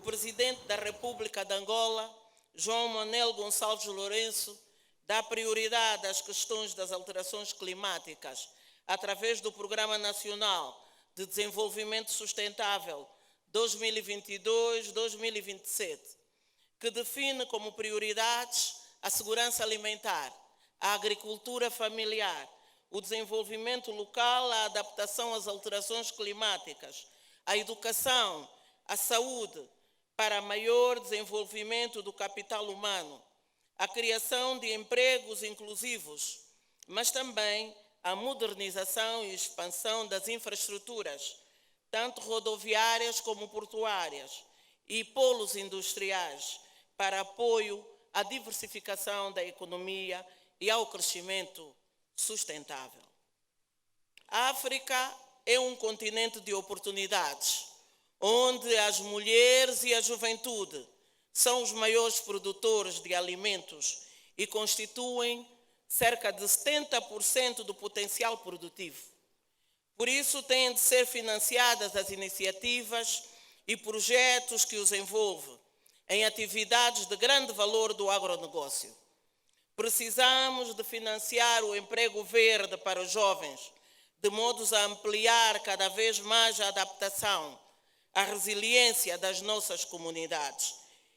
Presidente da República de Angola, João Manuel Gonçalves Lourenço, dá prioridade às questões das alterações climáticas através do Programa Nacional de Desenvolvimento Sustentável 2022-2027, que define como prioridades a segurança alimentar, a agricultura familiar, o desenvolvimento local, a adaptação às alterações climáticas, a educação, a saúde, para maior desenvolvimento do capital humano, a criação de empregos inclusivos, mas também a modernização e expansão das infraestruturas, tanto rodoviárias como portuárias, e polos industriais, para apoio à diversificação da economia e ao crescimento sustentável. A África é um continente de oportunidades, onde as mulheres e a juventude são os maiores produtores de alimentos e constituem cerca de 70% do potencial produtivo. Por isso, têm de ser financiadas as iniciativas e projetos que os envolvem em atividades de grande valor do agronegócio. Precisamos de financiar o emprego verde para os jovens, de modo a ampliar cada vez mais a adaptação, a resiliência das nossas comunidades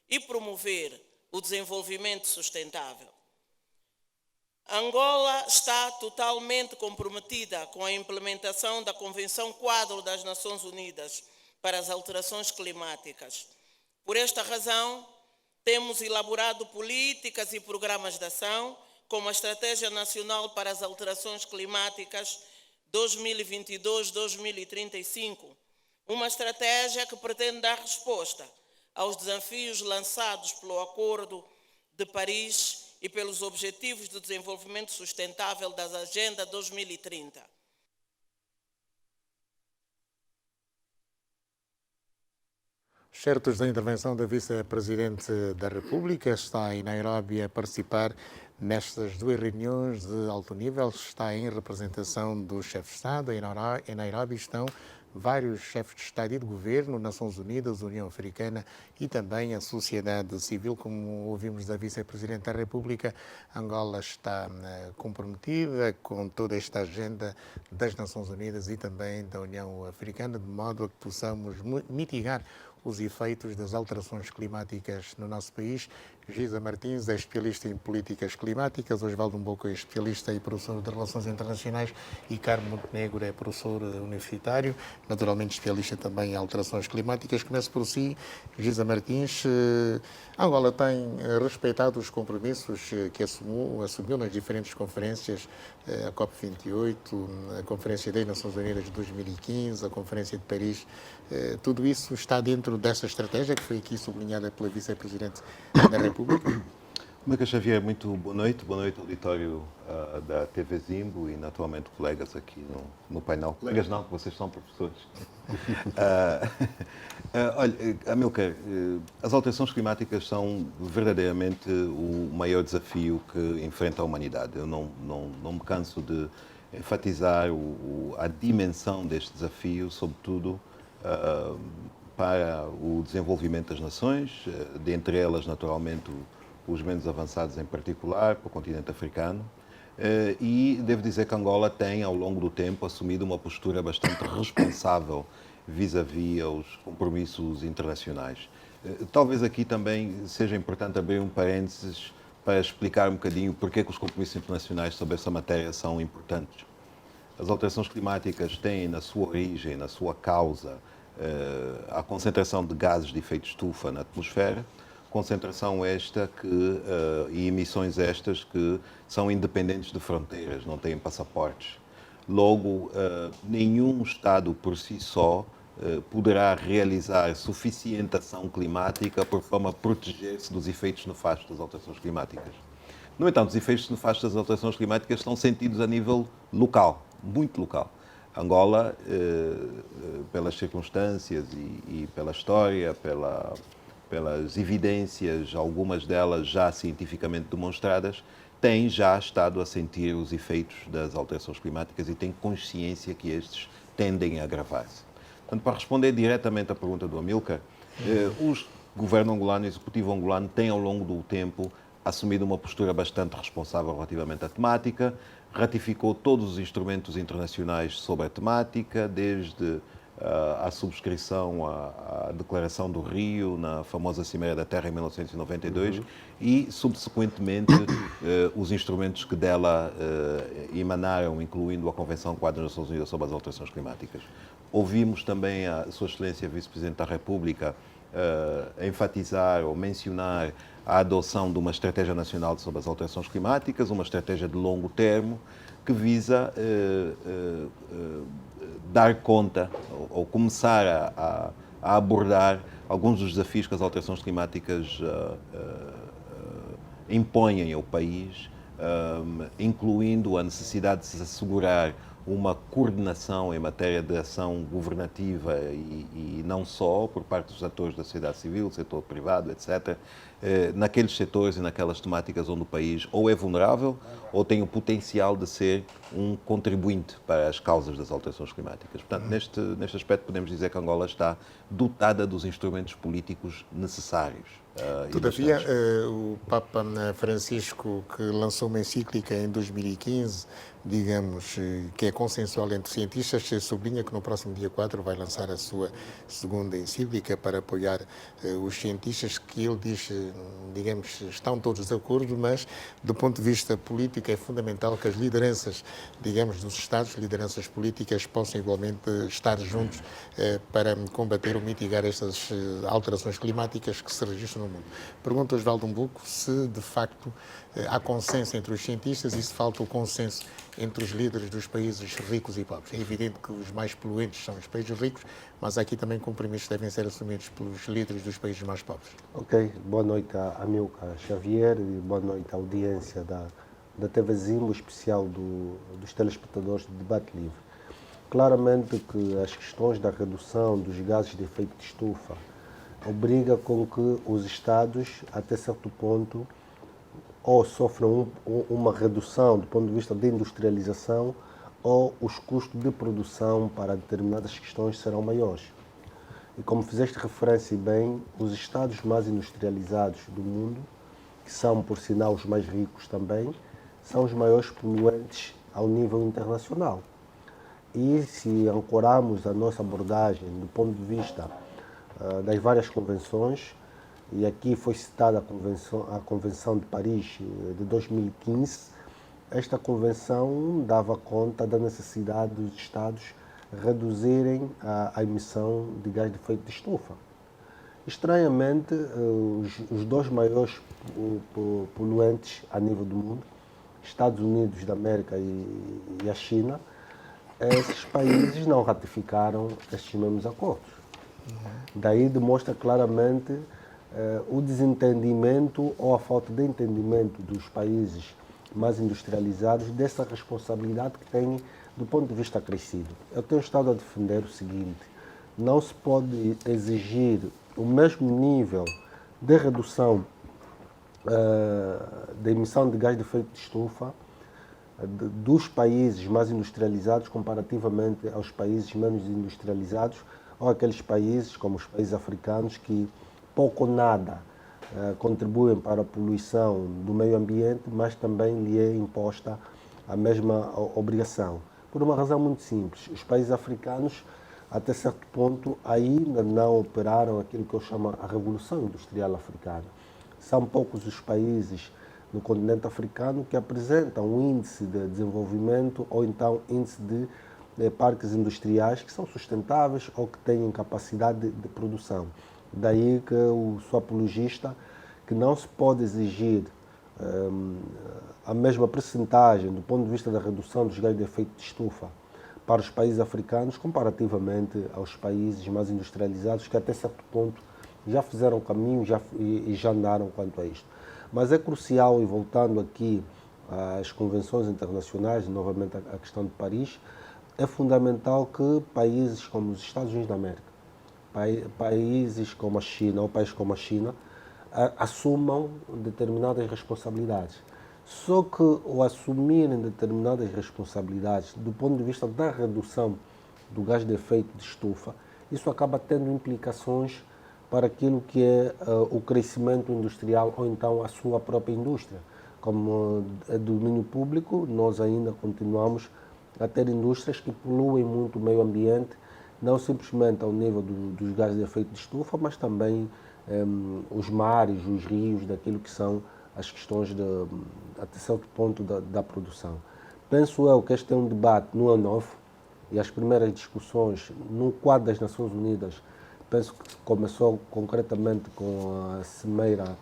e promover o desenvolvimento sustentável. Angola está totalmente comprometida com a implementação da Convenção Quadro das Nações Unidas para as Alterações Climáticas. Por esta razão, temos elaborado políticas e programas de ação, como a Estratégia Nacional para as Alterações Climáticas 2022-2035, uma estratégia que pretende dar resposta aos desafios lançados pelo Acordo de Paris e pelos Objetivos de Desenvolvimento Sustentável da Agenda 2030. Certos da intervenção da Vice-Presidente da República, está em Nairobi a participar nestas duas reuniões de alto nível, está em representação do chefe de Estado. Em Nairobi estão vários chefes de Estado e de Governo, Nações Unidas, União Africana e também a sociedade civil. Como ouvimos da Vice-Presidente da República, Angola está comprometida com toda esta agenda das Nações Unidas e também da União Africana, de modo a que possamos mitigar os efeitos das alterações climáticas no nosso país. Giza Martins é especialista em políticas climáticas, Osvaldo Mboco é especialista e professor de Relações Internacionais e Carmo Montenegro é professor universitário, naturalmente especialista também em alterações climáticas. Começo por si, Giza Martins. Angola tem respeitado os compromissos que assumiu nas diferentes conferências, a COP28, a Conferência das Nações Unidas de 2015, a Conferência de Paris. Tudo isso está dentro dessa estratégia que foi aqui sublinhada pela Vice-Presidente da República. Maca Xavier, muito boa noite auditório da TV Zimbo e naturalmente colegas aqui no painel. Colegas não, vocês são professores. Olha, Amilcar, as alterações climáticas são verdadeiramente o maior desafio que enfrenta a humanidade. Eu não me canso de enfatizar a dimensão deste desafio, sobretudo para o desenvolvimento das nações, dentre elas, naturalmente, os menos avançados em particular, para o continente africano. E devo dizer que Angola tem, ao longo do tempo, assumido uma postura bastante responsável vis-à-vis aos compromissos internacionais. Talvez aqui também seja importante abrir um parênteses para explicar um bocadinho porque que os compromissos internacionais sobre essa matéria são importantes. As alterações climáticas têm na sua origem, na sua causa, a concentração de gases de efeito estufa na atmosfera, concentração esta e emissões estas que são independentes de fronteiras, não têm passaportes. Logo, nenhum Estado por si só poderá realizar suficiente ação climática por forma a proteger-se dos efeitos nefastos das alterações climáticas. No entanto, os efeitos nefastos das alterações climáticas são sentidos a nível local, muito local. Angola, pelas circunstâncias e pela história, pelas evidências, algumas delas já cientificamente demonstradas, tem já estado a sentir os efeitos das alterações climáticas e tem consciência que estes tendem a agravar-se. Portanto, para responder diretamente à pergunta do Amilcar, governo angolano e o executivo angolano têm, ao longo do tempo, assumido uma postura bastante responsável relativamente à temática, ratificou todos os instrumentos internacionais sobre a temática, desde a subscrição à Declaração do Rio, na famosa Cimeira da Terra em 1992, e, subsequentemente, os instrumentos que dela emanaram, incluindo a Convenção Quadro das Nações Unidas sobre as Alterações Climáticas. Ouvimos também a Sua Excelência Vice-Presidente da República enfatizar ou mencionar a adoção de uma estratégia nacional sobre as alterações climáticas, uma estratégia de longo termo, que visa dar conta ou começar a abordar alguns dos desafios que as alterações climáticas impõem ao país, incluindo a necessidade de se assegurar uma coordenação em matéria de ação governativa e não só por parte dos atores da sociedade civil, setor privado, etc., naqueles setores e naquelas temáticas onde o país ou é vulnerável ou tem o potencial de ser um contribuinte para as causas das alterações climáticas. Portanto, neste aspecto podemos dizer que Angola está dotada dos instrumentos políticos necessários. Todavia, o Papa Francisco, que lançou uma encíclica em 2015, digamos, que é consensual entre cientistas, sublinha que no próximo dia 4 vai lançar a sua segunda encíclica para apoiar os cientistas, que ele diz, digamos, estão todos de acordo, mas do ponto de vista político é fundamental que as lideranças, digamos, dos Estados, lideranças políticas, possam igualmente estar juntos para combater ou mitigar estas alterações climáticas que se registram no mundo. Pergunta Osvaldo Umbuco se, de facto, há consenso entre os cientistas e se falta o consenso entre os líderes dos países ricos e pobres. É evidente que os mais poluentes são os países ricos, mas aqui também compromissos devem ser assumidos pelos líderes dos países mais pobres. Ok, boa noite a Amilcar Xavier e boa noite à audiência da TV Zimbo, especial dos telespectadores de Debate Livre. Claramente que as questões da redução dos gases de efeito de estufa obriga com que os Estados, até certo ponto, ou sofram uma redução do ponto de vista de industrialização, ou os custos de produção para determinadas questões serão maiores. E como fizeste referência bem, os Estados mais industrializados do mundo, que são, por sinal, os mais ricos também, são os maiores poluentes ao nível internacional. E se ancorarmos a nossa abordagem do ponto de vista das várias convenções, e aqui foi citada a Convenção de Paris de 2015, esta convenção dava conta da necessidade dos Estados reduzirem a emissão de gás de efeito de estufa. Estranhamente, os dois maiores poluentes a nível do mundo, Estados Unidos da América e a China, esses países não ratificaram estes mesmos acordos. Daí demonstra claramente o desentendimento ou a falta de entendimento dos países mais industrializados dessa responsabilidade que têm do ponto de vista crescido. Eu tenho estado a defender o seguinte: não se pode exigir o mesmo nível de redução da emissão de gás de efeito de estufa dos países mais industrializados comparativamente aos países menos industrializados ou aqueles países, como os países africanos, que pouco ou nada contribuem para a poluição do meio ambiente, mas também lhe é imposta a mesma obrigação. Por uma razão muito simples: os países africanos, até certo ponto, ainda não operaram aquilo que eu chamo a Revolução Industrial Africana. São poucos os países no continente africano que apresentam um índice de desenvolvimento ou então índice de parques industriais que são sustentáveis ou que têm capacidade de produção. Daí que eu sou apologista que não se pode exigir a mesma percentagem do ponto de vista da redução dos gases de efeito de estufa para os países africanos comparativamente aos países mais industrializados que até certo ponto já fizeram caminho e já andaram quanto a isto. Mas é crucial, e voltando aqui às convenções internacionais, novamente à questão de Paris, é fundamental que países como os Estados Unidos da América, países como a China ou países como a China assumam determinadas responsabilidades. Só que o assumirem determinadas responsabilidades do ponto de vista da redução do gás de efeito de estufa, isso acaba tendo implicações para aquilo que é o crescimento industrial ou então a sua própria indústria. Como é domínio público, nós ainda continuamos a ter indústrias que poluem muito o meio ambiente, não simplesmente ao nível dos gases de efeito de estufa, mas também os mares, os rios, daquilo que são as questões até certo ponto da produção. Penso eu que este é um debate não é novo e as primeiras discussões no quadro das Nações Unidas, penso que começou concretamente com a Cimeira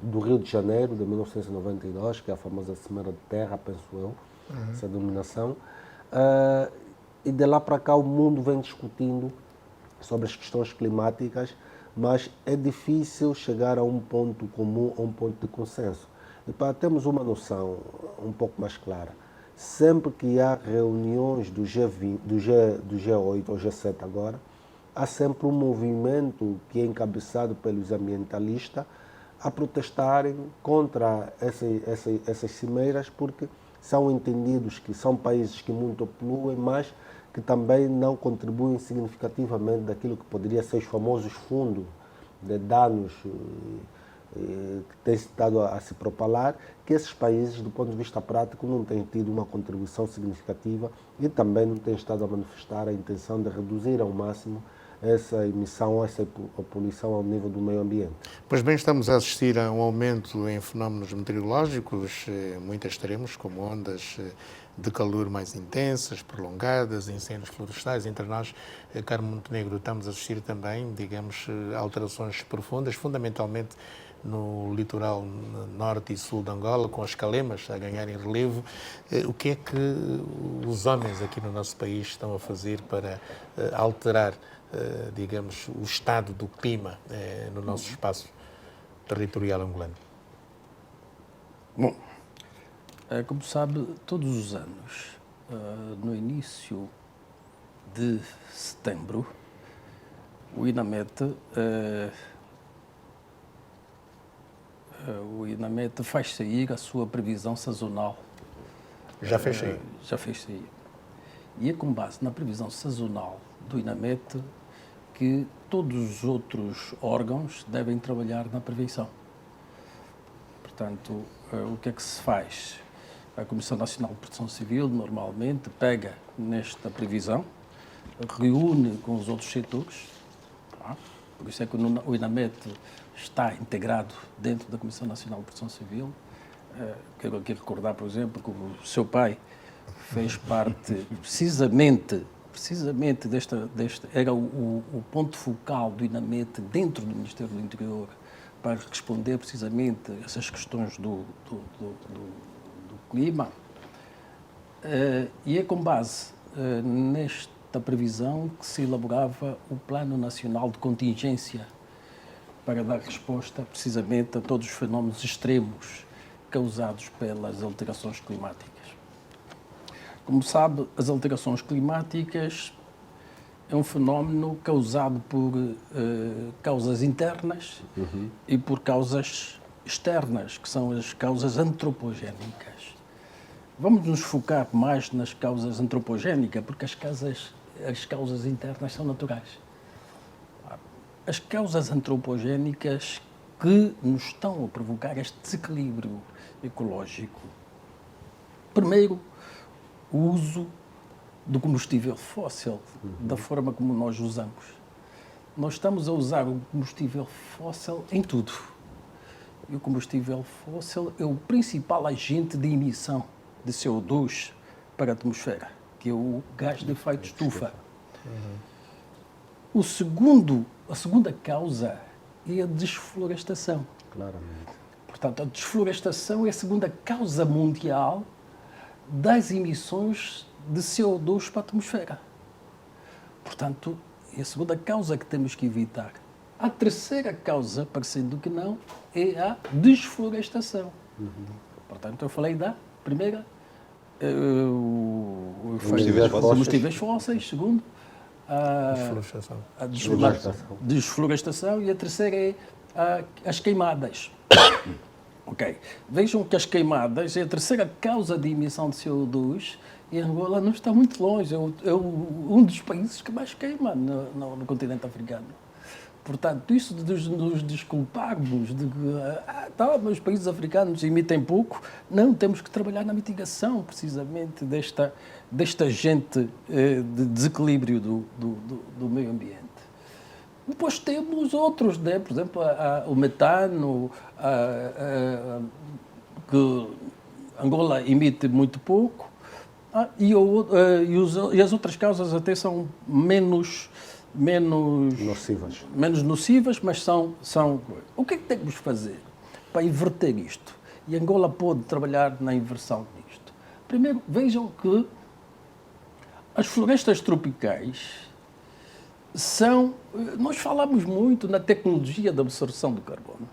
do Rio de Janeiro, de 1992, que é a famosa Cimeira de Terra, penso eu, essa denominação. E de lá para cá o mundo vem discutindo sobre as questões climáticas, mas é difícil chegar a um ponto comum, a um ponto de consenso. E para termos uma noção um pouco mais clara, sempre que há reuniões do G20, do G8 ou G7 agora, há sempre um movimento que é encabeçado pelos ambientalistas a protestarem contra essas cimeiras, porque são entendidos que são países que muito poluem, mas que também não contribuem significativamente daquilo que poderia ser os famosos fundos de danos que têm estado a se propalar, que esses países, do ponto de vista prático, não têm tido uma contribuição significativa e também não têm estado a manifestar a intenção de reduzir ao máximo essa emissão, essa poluição ao nível do meio ambiente. Pois bem, estamos a assistir a um aumento em fenómenos meteorológicos muito extremos, como ondas de calor mais intensas, prolongadas, incêndios florestais. Entre nós, Carmo Montenegro, estamos a assistir também, digamos, alterações profundas, fundamentalmente no litoral norte e sul de Angola, com as calemas a ganharem relevo. O que é que os homens aqui no nosso país estão a fazer para alterar, digamos, o estado do clima no nosso espaço territorial angolano? Bom, como sabe, todos os anos, no início de setembro, o INAMET faz sair a sua previsão sazonal. Já fez sair? Já fez sair. E é com base na previsão sazonal do INAMET que todos os outros órgãos devem trabalhar na prevenção. Portanto, o que é que se faz? A Comissão Nacional de Proteção Civil normalmente pega nesta previsão, reúne com os outros setores, tá? Por isso é que o INAMET está integrado dentro da Comissão Nacional de Proteção Civil. Quero aqui recordar, por exemplo, que o seu pai fez parte precisamente era o ponto focal do INAMET dentro do Ministério do Interior para responder precisamente a essas questões do clima. E é com base nesta previsão que se elaborava o Plano Nacional de Contingência para dar resposta precisamente a todos os fenómenos extremos causados pelas alterações climáticas. Como sabe, as alterações climáticas é um fenómeno causado por causas internas e por causas externas, que são as causas antropogénicas. Vamos nos focar mais nas causas antropogénicas, porque as causas internas são naturais. As causas antropogénicas que nos estão a provocar este desequilíbrio ecológico. Primeiro, o uso do combustível fóssil, da forma como nós usamos. Nós estamos a usar o combustível fóssil em tudo. E o combustível fóssil é o principal agente de emissão de CO2 para a atmosfera, que é o gás de efeito de estufa. A segunda causa é a desflorestação. Claramente. Portanto, a desflorestação é a segunda causa mundial das emissões de CO2 para a atmosfera. Portanto, é a segunda causa que temos que evitar. A terceira causa, parecendo que não, é a desflorestação. Portanto, eu falei da primeira, combustíveis fósseis, segundo, a desflorestação, e a terceira é as queimadas. Ok. Vejam que as queimadas é a terceira causa de emissão de CO2 e Angola não está muito longe. É um dos países que mais queima no continente africano. Portanto, isso de nos desculparmos de que mas os países africanos emitem pouco, não, temos que trabalhar na mitigação, precisamente, deste agente de desequilíbrio do meio ambiente. Depois temos outros, né? Por exemplo, o metano, que Angola emite muito pouco, e as outras causas até são menos nocivas, mas são... O que é que temos de fazer para inverter isto? E Angola pode trabalhar na inversão disto. Primeiro, vejam que as florestas tropicais são... Nós falamos muito na tecnologia da absorção do carbono.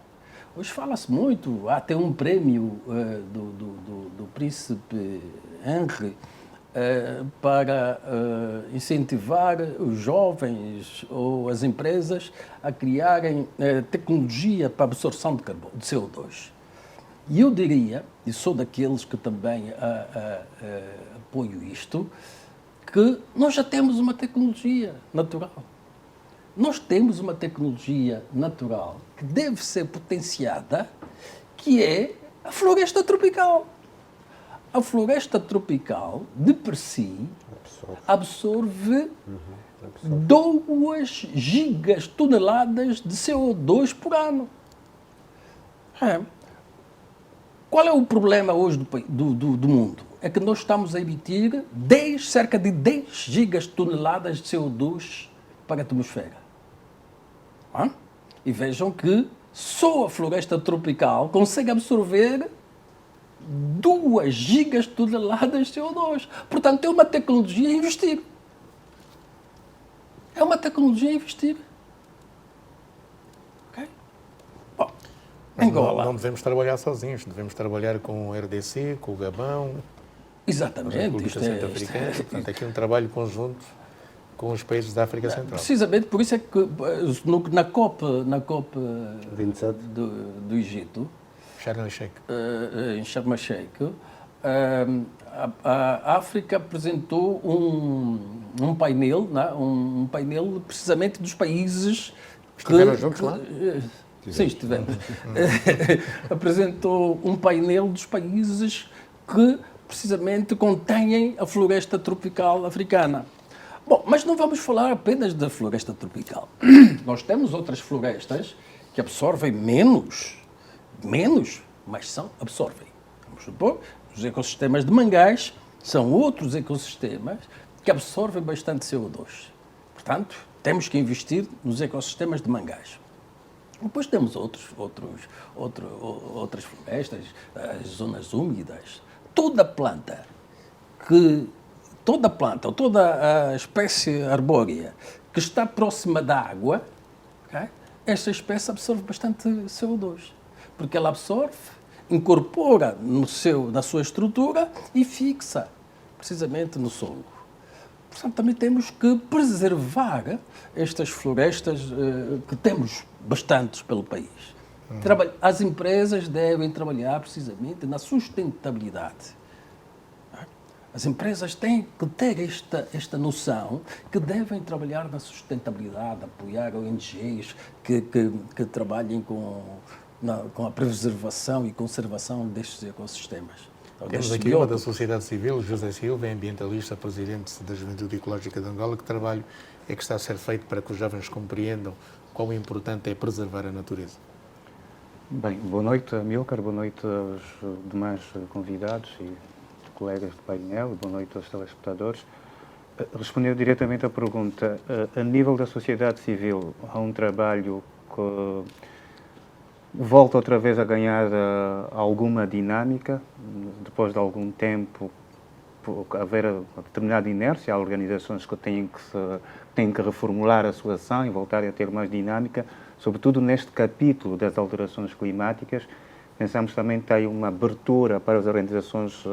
Hoje fala-se muito, há até um prémio do príncipe Henry para incentivar os jovens ou as empresas a criarem tecnologia para a absorção de carbono, de CO2. E eu diria, e sou daqueles que também apoio isto, que nós já temos uma tecnologia natural. Nós temos uma tecnologia natural que deve ser potenciada, que é a floresta tropical. A floresta tropical, de per si, absorve 2 gigatoneladas de CO2 por ano. Qual é o problema hoje do mundo? É que nós estamos a emitir cerca de 10 gigatoneladas de CO2 para a atmosfera. E vejam que só a floresta tropical consegue absorver 2 gigatoneladas de CO2. Portanto, é uma tecnologia a investir. É uma tecnologia a investir. Ok? Bom, Angola. Não devemos trabalhar sozinhos, devemos trabalhar com o RDC, com o Gabão, exatamente, com a República Centro-Africana. Portanto, aqui um trabalho conjunto com os países da África Central. Precisamente por isso é que na COP 27 do Egito, em Sharm el-Sheikh, a África apresentou um painel, um painel precisamente dos países Estiveram juntos lá? Sim, estivemos. Apresentou um painel dos países que precisamente contêm a floresta tropical africana. Bom, mas não vamos falar apenas da floresta tropical. Nós temos outras florestas que absorvem menos, mas absorvem. Vamos supor, os ecossistemas de mangás são outros ecossistemas que absorvem bastante CO2. Portanto, temos que investir nos ecossistemas de mangás. Depois temos outras florestas, as zonas úmidas. Toda planta ou toda a espécie arbórea que está próxima da água, okay, esta espécie absorve bastante CO2, porque ela absorve, incorpora na sua estrutura e fixa precisamente no solo. Portanto, também temos que preservar estas florestas que temos bastantes pelo país. As empresas devem trabalhar precisamente na sustentabilidade. As empresas têm que ter esta noção que devem trabalhar na sustentabilidade, apoiar ONGs que trabalhem com a preservação e conservação destes ecossistemas. Temos aqui uma da sociedade civil, José Silva, ambientalista, presidente da Juventude Ecológica de Angola. Que trabalho é que está a ser feito para que os jovens compreendam quão importante é preservar a natureza? Bem, boa noite, Amílcar, boa noite aos demais convidados e colegas do painel, boa noite aos telespectadores. Respondendo diretamente à pergunta, a nível da sociedade civil, há um trabalho que volta outra vez a ganhar alguma dinâmica, depois de algum tempo haver uma determinada inércia, há organizações que têm que reformular a sua ação e voltarem a ter mais dinâmica, sobretudo neste capítulo das alterações climáticas. Pensamos também que tem uma abertura para as organizações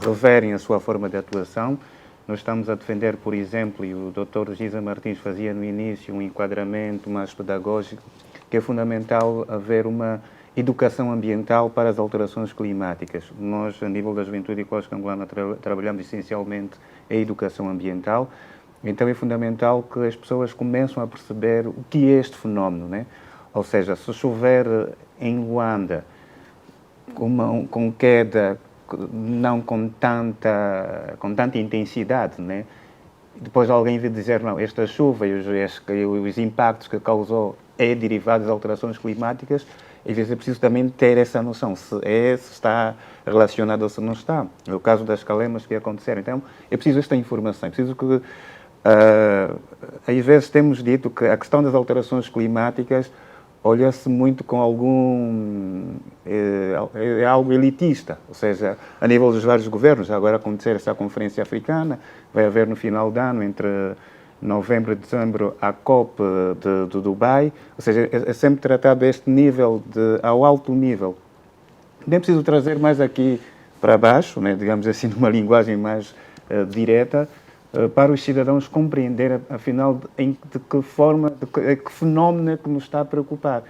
reverem a sua forma de atuação. Nós estamos a defender, por exemplo, e o Dr. Giza Martins fazia no início um enquadramento mais pedagógico, que é fundamental haver uma educação ambiental para as alterações climáticas. Nós, a nível da Juventude Ecológica Angolana, trabalhamos essencialmente a educação ambiental Então é fundamental que as pessoas comecem a perceber o que é este fenómeno, né? Ou seja, se chover em Luanda com queda não com tanta intensidade, né? Depois alguém vir dizer, não, esta chuva e os impactos que causou é derivado das alterações climáticas, às vezes é preciso também ter essa noção, se está relacionado ou se não está. É o caso das calemas que aconteceram. Então, é preciso esta informação, é preciso que... às vezes temos dito que a questão das alterações climáticas olha-se muito com é algo elitista, ou seja, a nível dos vários governos. Agora acontecer essa conferência africana, vai haver no final do ano, entre novembro e dezembro, a COP de Dubai, ou seja, é sempre tratado a este nível, ao alto nível. Nem preciso trazer mais aqui para baixo, né, digamos assim, numa linguagem mais direta, para os cidadãos compreenderem, afinal, de que forma, que fenómeno é que nos está a preocupar.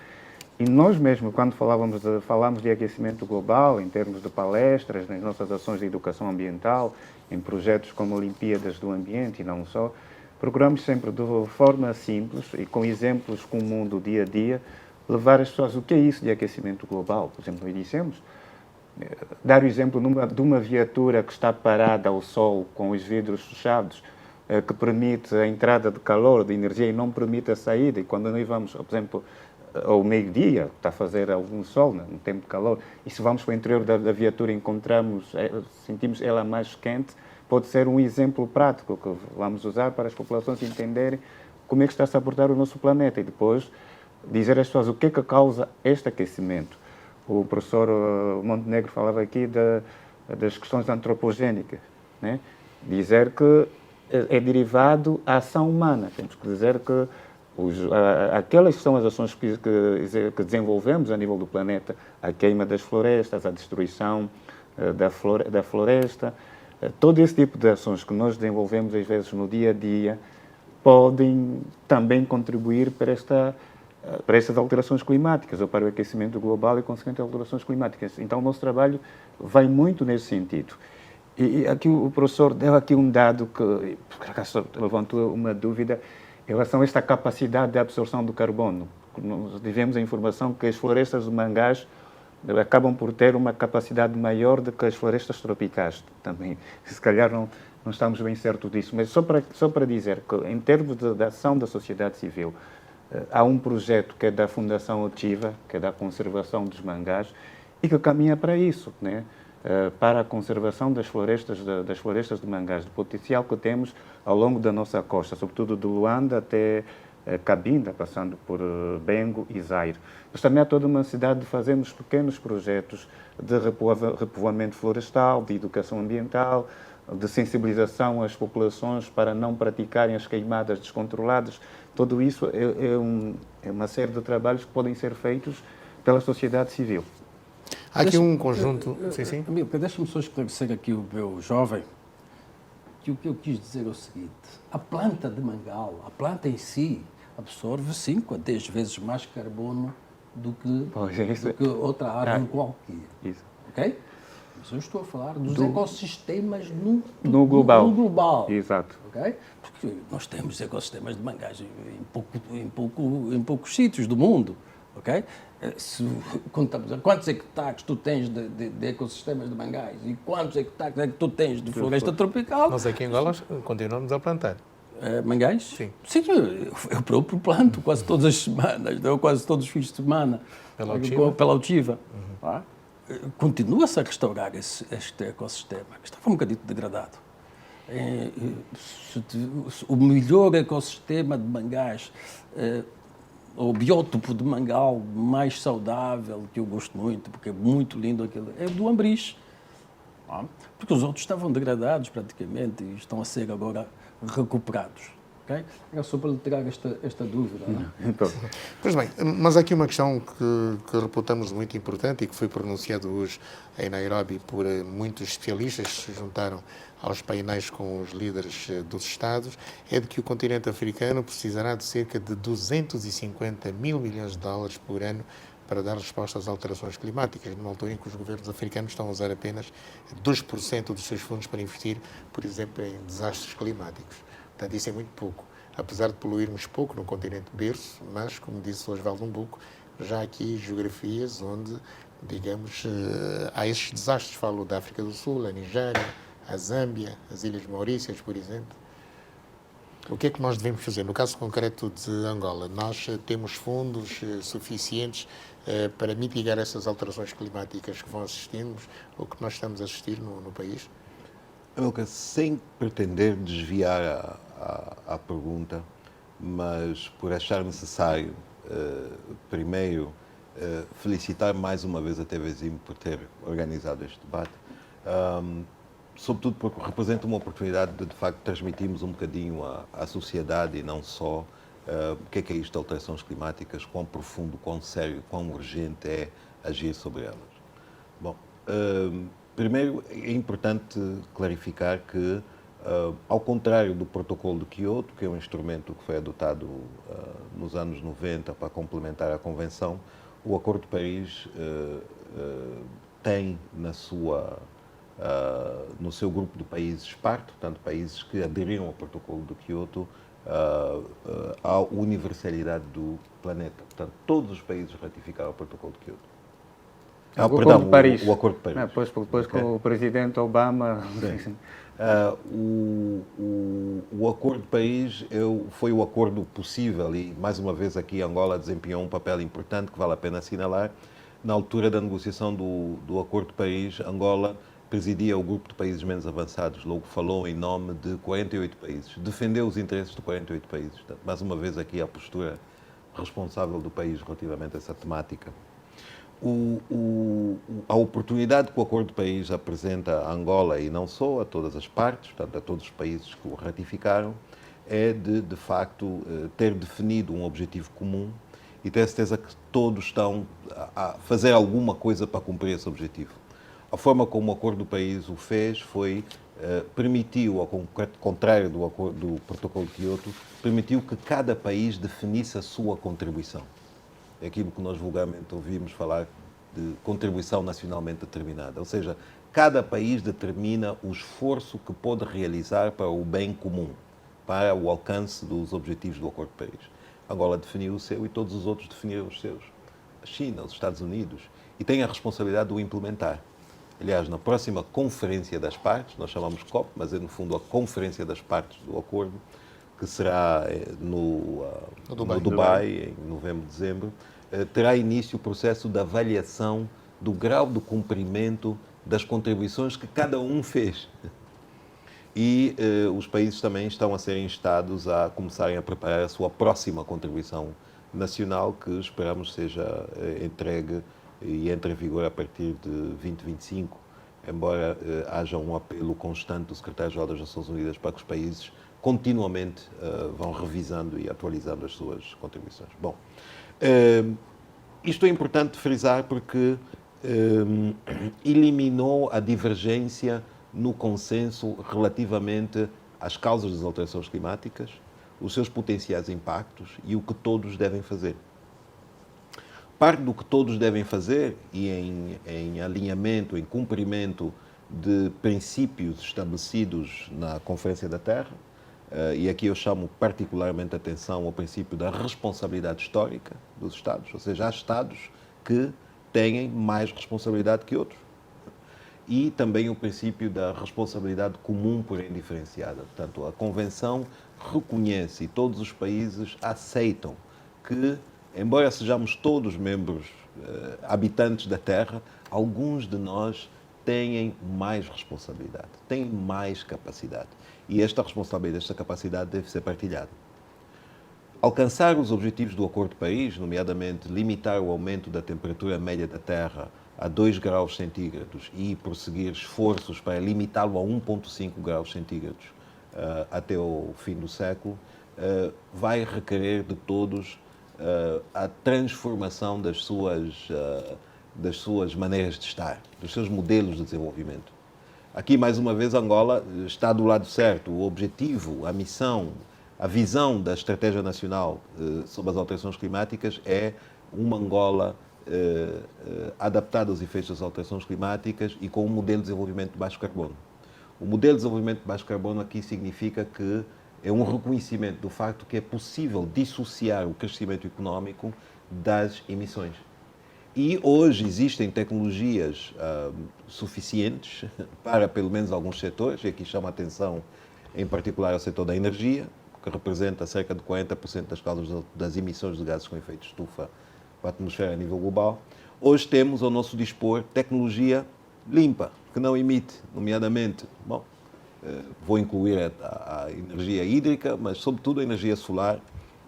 E nós mesmo, quando falamos de aquecimento global, em termos de palestras, nas nossas ações de educação ambiental, em projetos como Olimpíadas do Ambiente e não só, procuramos sempre, de forma simples e com exemplos comum do dia a dia, levar as pessoas o que é isso de aquecimento global. Por exemplo, nós dissemos, dar o exemplo de uma viatura que está parada ao sol com os vidros fechados, que permite a entrada de calor, de energia, e não permite a saída. E quando nós vamos, por exemplo, ao meio-dia, está a fazer algum sol, no tempo de calor, e se vamos para o interior da viatura e sentimos ela mais quente, pode ser um exemplo prático que vamos usar para as populações entenderem como é que está-se a portar o nosso planeta. E depois dizer às pessoas o que é que causa este aquecimento. O professor Montenegro falava aqui das questões antropogénicas, né? Dizer que é derivado à ação humana. Temos que dizer que aquelas que são as ações que desenvolvemos a nível do planeta, a queima das florestas, a destruição da floresta, todo esse tipo de ações que nós desenvolvemos às vezes no dia a dia podem também contribuir para estas alterações climáticas, ou para o aquecimento global e, consequentemente, alterações climáticas. Então, o nosso trabalho vai muito nesse sentido. E aqui o professor deu aqui um dado que, por acaso, levantou uma dúvida em relação a esta capacidade de absorção do carbono. Nós tivemos a informação que as florestas de mangás acabam por ter uma capacidade maior do que as florestas tropicais também. Se calhar não estamos bem certos disso, mas só para dizer que, em termos de ação da sociedade civil, há um projeto que é da Fundação Ativa, que é da conservação dos mangás, e que caminha para isso, né? Para a conservação das florestas de mangás, do potencial que temos ao longo da nossa costa, sobretudo de Luanda até Cabinda, passando por Bengo e Zaire. Mas também há toda uma necessidade de fazermos pequenos projetos de repovoamento florestal, de educação ambiental, de sensibilização às populações para não praticarem as queimadas descontroladas. Tudo isso é uma série de trabalhos que podem ser feitos pela sociedade civil. Há aqui um conjunto... Sim. Deixa-me só esclarecer aqui o meu jovem, que o que eu quis dizer é o seguinte: a planta de mangal, a planta em si, absorve 5 a 10 vezes mais carbono do que outra árvore qualquer. Isso. Ok? Mas eu estou a falar dos ecossistemas no global. No global. Exato. Okay? Porque nós temos ecossistemas de mangás em poucos sítios do mundo. Okay? Quantos hectares tu tens de ecossistemas de mangás e quantos hectares é que tu tens de floresta tropical? Nós aqui em Angola continuamos a plantar. Mangás? Sim. Sim, eu próprio planto quase todas as semanas, quase todos os fins de semana. Pela Altiva. Continua-se a restaurar este ecossistema, que estava um bocadinho degradado. O melhor ecossistema de mangás, o biótopo de mangal mais saudável, que eu gosto muito, porque é muito lindo aquilo, é do Ambriz. Porque os outros estavam degradados praticamente e estão a ser agora recuperados. Okay? Era só para lhe tirar esta dúvida. Então. Pois bem, mas há aqui uma questão que reputamos muito importante e que foi pronunciado hoje em Nairobi por muitos especialistas que se juntaram aos painéis com os líderes dos Estados, é de que o continente africano precisará de cerca de 250 mil milhões de dólares por ano para dar resposta às alterações climáticas, numa altura em que os governos africanos estão a usar apenas 2% dos seus fundos para investir, por exemplo, em desastres climáticos. Portanto, isso é muito pouco. Apesar de poluirmos pouco no continente berço, mas, como disse o Osvaldo Umbuco, já há aqui geografias onde, digamos, há esses desastres. Falo da África do Sul, a Nigéria, a Zâmbia, as Ilhas Maurícias, por exemplo. O que é que nós devemos fazer? No caso concreto de Angola, nós temos fundos suficientes para mitigar essas alterações climáticas que vão assistirmos, ou que nós estamos a assistir no país? Sem pretender desviar a pergunta, mas por achar necessário, primeiro, felicitar mais uma vez a TV Zim por ter organizado este debate, sobretudo porque representa uma oportunidade de facto, transmitirmos um bocadinho à sociedade e não só o que é isto de alterações climáticas, quão profundo, quão sério, quão urgente é agir sobre elas. Bom, primeiro é importante clarificar que, ao contrário do Protocolo de Quioto, que é um instrumento que foi adotado nos anos 90 para complementar a Convenção, o Acordo de Paris tem no seu grupo de países parte, portanto, países que aderiram ao Protocolo de Quioto, à universalidade do planeta. Portanto, todos os países ratificaram o Protocolo de Quioto. O Acordo de Paris. O Acordo de Paris. Não, depois com o presidente Obama. O Acordo de Paris foi o acordo possível e, mais uma vez, aqui Angola desempenhou um papel importante que vale a pena assinalar. Na altura da negociação do Acordo de Paris, Angola presidia o grupo de países menos avançados, logo falou em nome de 48 países, defendeu os interesses de 48 países. Portanto, mais uma vez aqui a postura responsável do país relativamente a essa temática. A oportunidade que o Acordo de Paris apresenta a Angola, e não só, a todas as partes, portanto a todos os países que o ratificaram, é de facto, ter definido um objetivo comum e ter certeza que todos estão a fazer alguma coisa para cumprir esse objetivo. A forma como o Acordo do Paris o fez foi, permitiu, ao contrário do Protocolo de Quioto, permitiu que cada país definisse a sua contribuição. É aquilo que nós vulgarmente ouvimos falar de contribuição nacionalmente determinada. Ou seja, cada país determina o esforço que pode realizar para o bem comum, para o alcance dos objetivos do Acordo de Paris. Angola definiu o seu e todos os outros definiram os seus. A China, os Estados Unidos, e tem a responsabilidade de o implementar. Aliás, na próxima Conferência das Partes, nós chamamos COP, mas é no fundo a Conferência das Partes do Acordo, que será no Dubai, em novembro, dezembro, terá início o processo de avaliação do grau de cumprimento das contribuições que cada um fez. E os países também estão a ser instados a começarem a preparar a sua próxima contribuição nacional, que esperamos seja entregue e entre em vigor a partir de 2025, embora haja um apelo constante do Secretário-Geral das Nações Unidas para que os países continuamente vão revisando e atualizando as suas contribuições. Bom, isto é importante frisar porque eliminou a divergência no consenso relativamente às causas das alterações climáticas, os seus potenciais impactos e o que todos devem fazer. Parte do que todos devem fazer e em alinhamento, em cumprimento de princípios estabelecidos na Conferência da Terra, e aqui eu chamo particularmente a atenção ao princípio da responsabilidade histórica dos Estados, ou seja, há Estados que têm mais responsabilidade que outros. E também o princípio da responsabilidade comum, porém diferenciada. Portanto, a Convenção reconhece e todos os países aceitam que, embora sejamos todos membros, habitantes da Terra, alguns de nós têm mais responsabilidade, têm mais capacidade. E esta responsabilidade, esta capacidade deve ser partilhada. Alcançar os objetivos do Acordo de Paris, nomeadamente limitar o aumento da temperatura média da Terra a 2 graus centígrados e prosseguir esforços para limitá-lo a 1,5 graus centígrados até o fim do século, vai requerer de todos a transformação das suas maneiras de estar, dos seus modelos de desenvolvimento. Aqui, mais uma vez, Angola está do lado certo. O objetivo, a missão, a visão da Estratégia Nacional sobre as Alterações Climáticas é uma Angola adaptada aos efeitos das alterações climáticas e com um modelo de desenvolvimento de baixo carbono. O modelo de desenvolvimento de baixo carbono aqui significa que é um reconhecimento do facto que é possível dissociar o crescimento económico das emissões. E hoje existem tecnologias suficientes para, pelo menos, alguns setores, e aqui chama a atenção, em particular, ao setor da energia, que representa cerca de 40% das causas das emissões de gases com efeito de estufa para a atmosfera a nível global. Hoje temos ao nosso dispor tecnologia limpa, que não emite, nomeadamente, vou incluir a energia hídrica, mas sobretudo a energia solar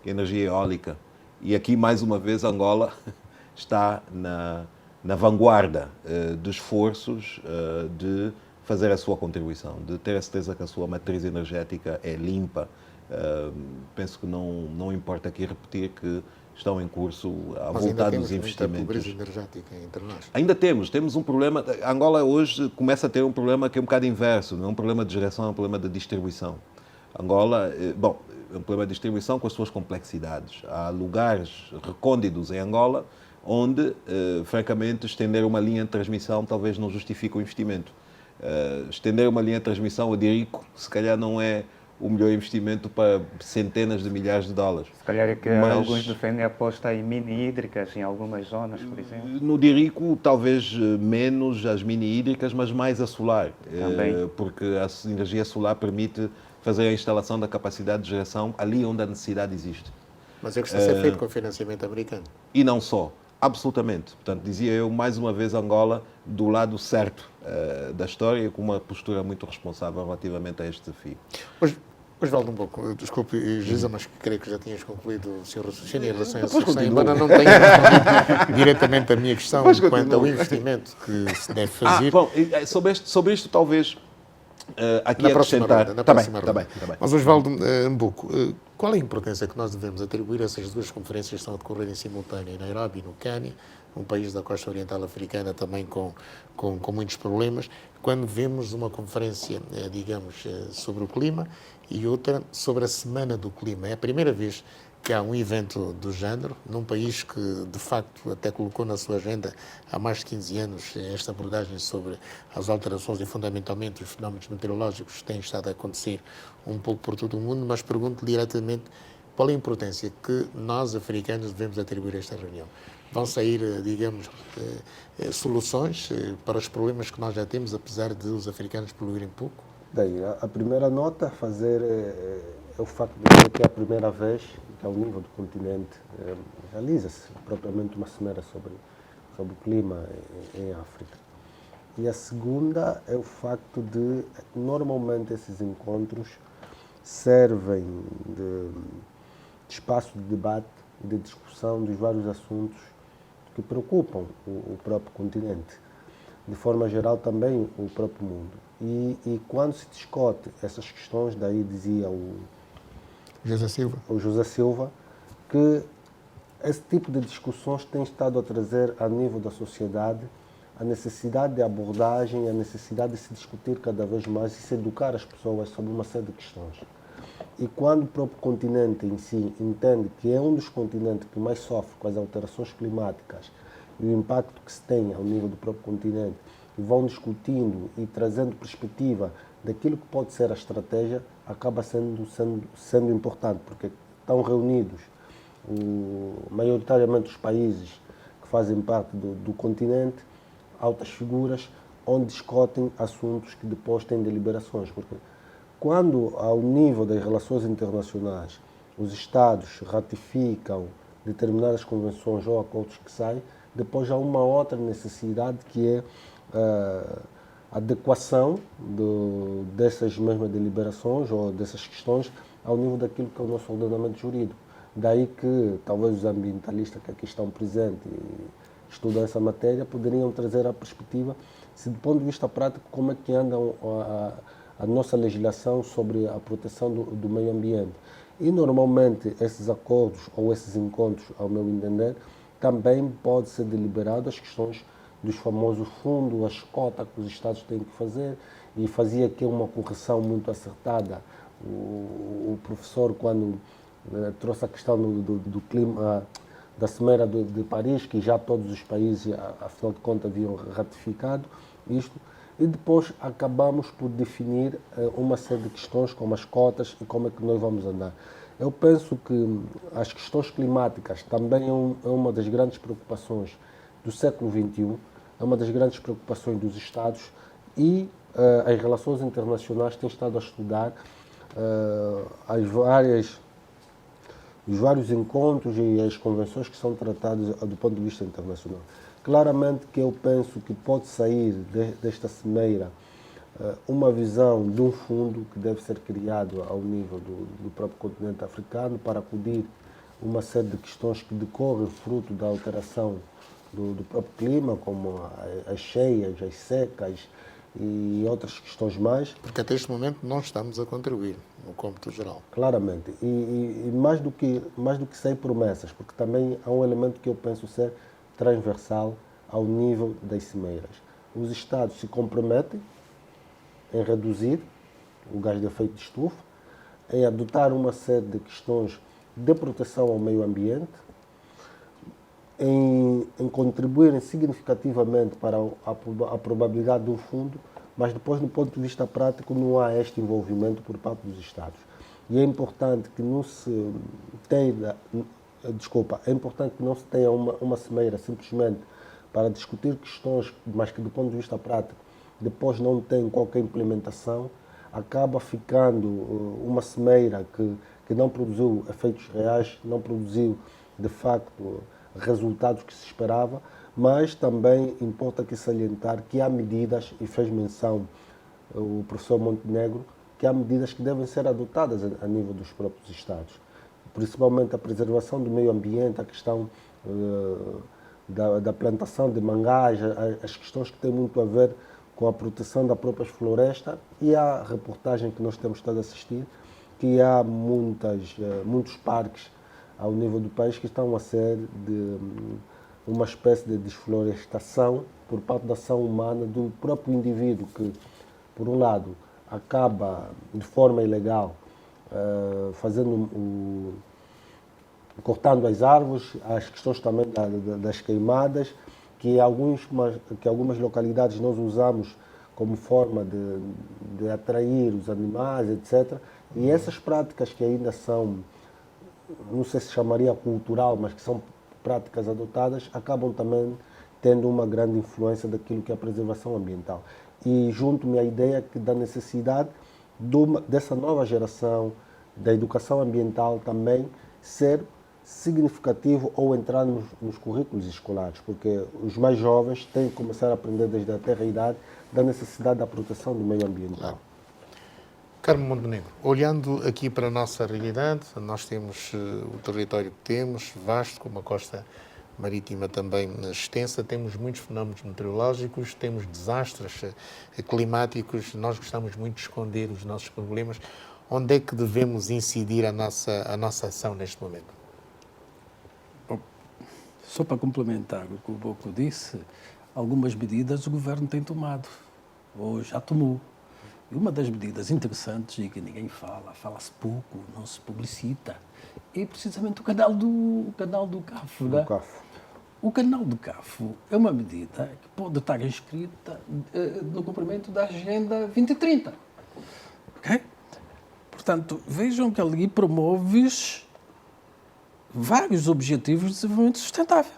e a energia eólica. E aqui, mais uma vez, Angola está na vanguarda de esforços de fazer a sua contribuição, de ter a certeza que a sua matriz energética é limpa. Penso que não importa aqui repetir que estão em curso a voltar dos investimentos. Pobreza energética entre nós. Ainda temos um problema. Angola hoje começa a ter um problema que é um bocado inverso, não é um problema de geração, é um problema de distribuição. Angola, é um problema de distribuição com as suas complexidades. Há lugares recônditos em Angola onde, francamente, estender uma linha de transmissão talvez não justifique o investimento. Estender uma linha de transmissão a Dirico, se calhar não é o melhor investimento para centenas de milhares de dólares. Se calhar é que alguns defendem a aposta em mini-hídricas em algumas zonas, por exemplo. No Dirico, talvez menos as mini-hídricas, mas mais a solar. Também. Porque a energia solar permite fazer a instalação da capacidade de geração ali onde a necessidade existe. Mas é que está a ser feito com financiamento americano. E não só. Absolutamente. Portanto, dizia eu, mais uma vez, Angola do lado certo da história e com uma postura muito responsável relativamente a este desafio. Osvaldo, um pouco, desculpe, Giza, mas creio que já tinhas concluído o seu raciocínio em relação a essa Depois questão, continuo. embora não tenha respondido diretamente a minha questão Depois quanto continuo. ao investimento que se deve fazer. Bom, sobre isto talvez aqui Na próxima acrescentar... ronda, na Tá próxima bem. ronda. Mas, Osvaldo, Mbuco, qual é a importância que nós devemos atribuir a essas duas conferências que estão a decorrer em simultâneo, em Nairobi e no Quênia, um país da costa oriental africana também com muitos problemas, quando vemos uma conferência, digamos, sobre o clima e outra sobre a Semana do Clima? É a primeira vez que há um evento do género, num país que, de facto, até colocou na sua agenda há mais de 15 anos esta abordagem sobre as alterações e, fundamentalmente, os fenómenos meteorológicos que têm estado a acontecer um pouco por todo o mundo, mas pergunto diretamente qual é a importância que nós, africanos, devemos atribuir a esta reunião. Vão sair, digamos, soluções para os problemas que nós já temos, apesar de os africanos poluírem pouco? Bem, a primeira nota a fazer é o facto de dizer que é a primeira vez que, ao nível do continente, realiza-se propriamente uma cimeira sobre o clima em África. E a segunda é o facto de, normalmente, esses encontros servem de espaço de debate, de discussão dos vários assuntos que preocupam o próprio continente. De forma geral, também o próprio mundo. E quando se discute essas questões, daí dizia o José Silva, que esse tipo de discussões tem estado a trazer, a nível da sociedade, a necessidade de abordagem, a necessidade de se discutir cada vez mais e se educar as pessoas sobre uma série de questões. E quando o próprio continente em si entende que é um dos continentes que mais sofre com as alterações climáticas e o impacto que se tem ao nível do próprio continente, e vão discutindo e trazendo perspectiva daquilo que pode ser a estratégia, acaba sendo importante, porque estão reunidos maioritariamente os países que fazem parte do continente, altas figuras, onde discutem assuntos que depois têm deliberações. Porque quando, ao nível das relações internacionais, os Estados ratificam determinadas convenções ou acordos que saem, depois há uma outra necessidade que é a adequação dessas mesmas deliberações ou dessas questões ao nível daquilo que é o nosso ordenamento jurídico. Daí que talvez os ambientalistas que aqui estão presentes e estudam essa matéria poderiam trazer a perspectiva, se do ponto de vista prático, como é que anda a nossa legislação sobre a proteção do meio ambiente. E normalmente esses acordos ou esses encontros, ao meu entender, também pode ser deliberado as questões dos famosos fundos, as cotas que os Estados têm que fazer, e fazia aqui uma correção muito acertada. O professor, quando trouxe a questão do clima, da Cimeira de Paris, que já todos os países, afinal de contas, haviam ratificado isto, e depois acabamos por definir uma série de questões como as cotas e como é que nós vamos andar. Eu penso que as questões climáticas também é uma das grandes preocupações do século XXI, é uma das grandes preocupações dos Estados e as relações internacionais têm estado a estudar os vários encontros e as convenções que são tratadas do ponto de vista internacional. Claramente que eu penso que pode sair desta cimeira uma visão de um fundo que deve ser criado ao nível do próprio continente africano para acudir uma série de questões que decorrem fruto da alteração do próprio clima, como as cheias, as secas e outras questões mais. Porque até este momento não estamos a contribuir no cômputo geral. Claramente. E mais do que sair promessas, porque também há um elemento que eu penso ser transversal ao nível das cimeiras. Os Estados se comprometem em reduzir o gás de efeito de estufa, em adotar uma série de questões de proteção ao meio ambiente, em contribuírem significativamente para a probabilidade de um fundo, mas depois, do ponto de vista prático, não há este envolvimento por parte dos Estados. E é importante que não se tenha, uma cimeira simplesmente para discutir questões, mas que do ponto de vista prático depois não tem qualquer implementação, acaba ficando uma cimeira que não produziu efeitos reais, não produziu de facto resultados que se esperava, mas também importa aqui salientar que há medidas, e fez menção o professor Montenegro, que há medidas que devem ser adotadas a nível dos próprios Estados, principalmente a preservação do meio ambiente, a questão da plantação de mangás, as questões que têm muito a ver com a proteção da própria floresta, e a reportagem que nós temos estado a assistir, que há muitos parques ao nível do país que estão a ser uma espécie de desflorestação por parte da ação humana do próprio indivíduo que, por um lado, acaba de forma ilegal cortando as árvores, as questões também das queimadas, que algumas localidades nós usamos como forma de atrair os animais, etc. E essas práticas que ainda são, não sei se chamaria cultural, mas que são práticas adotadas, acabam também tendo uma grande influência daquilo que é a preservação ambiental. E junto-me à ideia da necessidade dessa nova geração da educação ambiental também ser significativo ou entrar nos currículos escolares, porque os mais jovens têm que começar a aprender desde a tenra idade da necessidade da proteção do meio ambiental. Claro. Carmo Montenegro, olhando aqui para a nossa realidade, nós temos o território que temos, vasto, com uma costa marítima também extensa, temos muitos fenómenos meteorológicos, temos desastres climáticos, nós gostamos muito de esconder os nossos problemas. Onde é que devemos incidir a nossa ação neste momento? Só para complementar o que o Boco disse, algumas medidas o Governo tem tomado, ou já tomou. E uma das medidas interessantes, e que ninguém fala-se pouco, não se publicita, é precisamente o canal do Cafo. Né? O canal do Cafo é uma medida que pode estar inscrita no cumprimento da Agenda 2030. Okay? Portanto, vejam que ali promoves vários objetivos de desenvolvimento sustentável.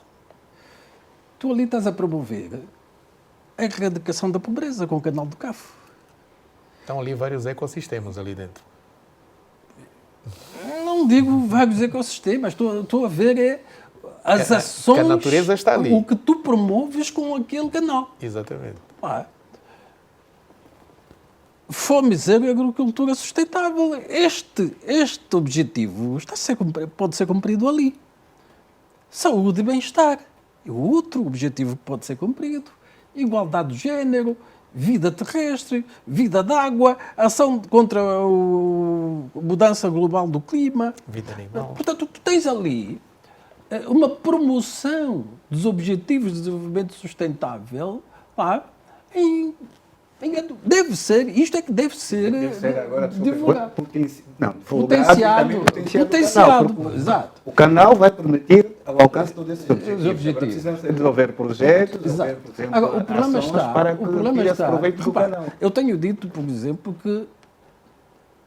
Tu ali estás a promover a erradicação da pobreza com o canal do Cafo. Estão ali vários ecossistemas ali dentro. Não digo vários ecossistemas, estou a ver as ações, que a natureza está ali. O que tu promoves com aquele canal. Exatamente. Fome zero e agricultura sustentável. Este objetivo pode ser cumprido ali. Saúde e bem-estar. E outro objetivo que pode ser cumprido. Igualdade de género, vida terrestre, vida de água, ação contra a mudança global do clima. Vida animal. Portanto, tu tens ali uma promoção dos objetivos de desenvolvimento sustentável deve ser agora divulgado. potenciado. Exato. O canal vai permitir ao alcance desses objetivos. Agora precisamos de desenvolver projetos, desenvolver, por exemplo, agora, o problema ações está, para o que problema tire-se está, proveito do repare, canal. eu tenho dito, por exemplo, que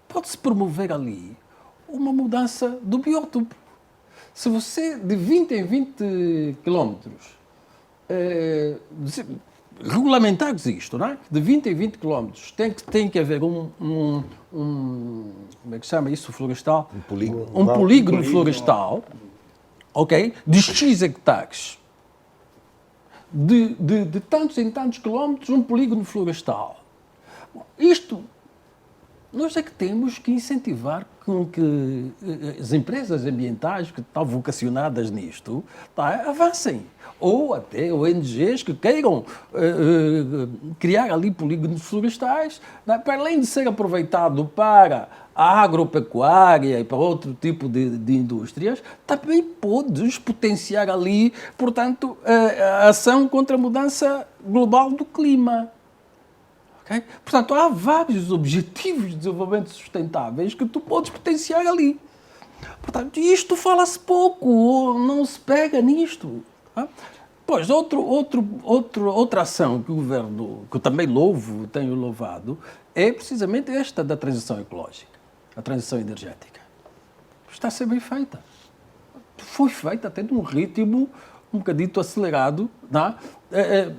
pode-se promover ali uma mudança do biótopo. Se você, de 20 em 20 quilómetros, regulamentar isto, não é? De 20 em 20 quilómetros, tem que haver como é que se chama isso, florestal? Um polígono florestal, ok? De X hectares. De tantos em tantos quilómetros, um polígono florestal. Bom, isto, nós é que temos que incentivar com que as empresas ambientais que estão vocacionadas nisto avancem. Ou até ONGs que queiram criar ali polígonos florestais, para além de ser aproveitado para a agropecuária e para outro tipo de indústrias, também pode potenciar ali, portanto, a ação contra a mudança global do clima. Okay? Portanto, há vários objetivos de desenvolvimento sustentáveis que tu podes potenciar ali. Portanto, isto fala-se pouco, ou não se pega nisto. Tá? Pois, outra ação que o governo, que eu também louvo, tenho louvado, é precisamente esta da transição ecológica, a transição energética. Está a ser bem feita. Foi feita até num ritmo um bocadito acelerado. Não é?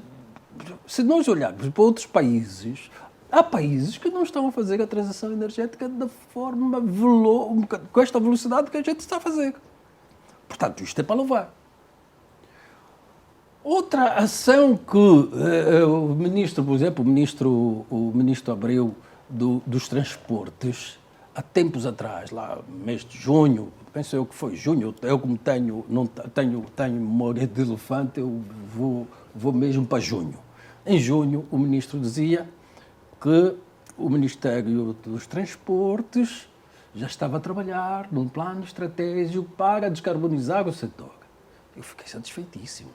Se nós olharmos para outros países, há países que não estão a fazer a transição energética da forma com esta velocidade que a gente está a fazer. Portanto, isto é para louvar. Outra ação que o ministro, por exemplo, o ministro Abreu dos Transportes, há tempos atrás, lá no mês de junho, penso eu que foi junho, eu como tenho memória de elefante, eu vou mesmo para junho. Em junho, o ministro dizia que o Ministério dos Transportes já estava a trabalhar num plano estratégico para descarbonizar o setor. Eu fiquei satisfeitíssimo.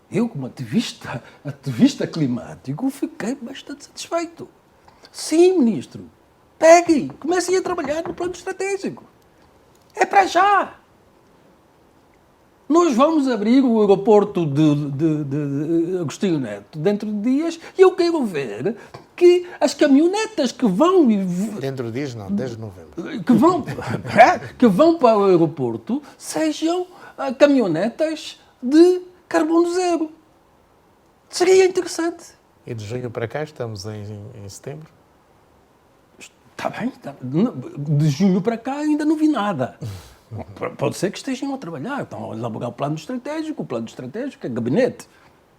Eu, como ativista climático, fiquei bastante satisfeito. Sim, ministro, peguem, comecem a trabalhar no plano estratégico. É para já. Nós vamos abrir o aeroporto de Agostinho Neto dentro de dias e eu quero ver que as caminhonetas que vão... Dentro de dias não, 10 de novembro. Que vão para o aeroporto sejam caminhonetas de carbono zero. Seria interessante. E de junho para cá estamos em setembro? Está bem. De junho para cá ainda não vi nada. Pode ser que estejam a trabalhar. Estão a elaborar o plano estratégico. O plano estratégico é gabinete.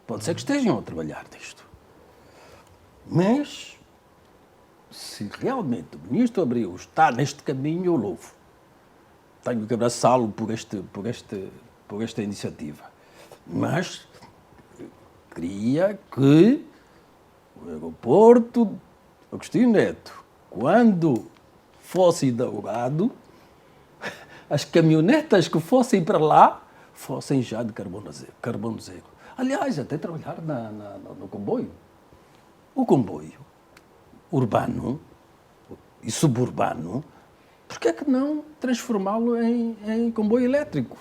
Pode ser que estejam a trabalhar nisto. Mas, se realmente o ministro Abreu está neste caminho, eu louvo. Tenho que abraçá-lo por esta iniciativa. Mas queria que o aeroporto Agostinho Neto, quando fosse inaugurado, as caminhonetas que fossem para lá fossem já de carbono zero. Aliás, até trabalhar no comboio. O comboio urbano e suburbano, por que é que não transformá-lo em comboio elétrico?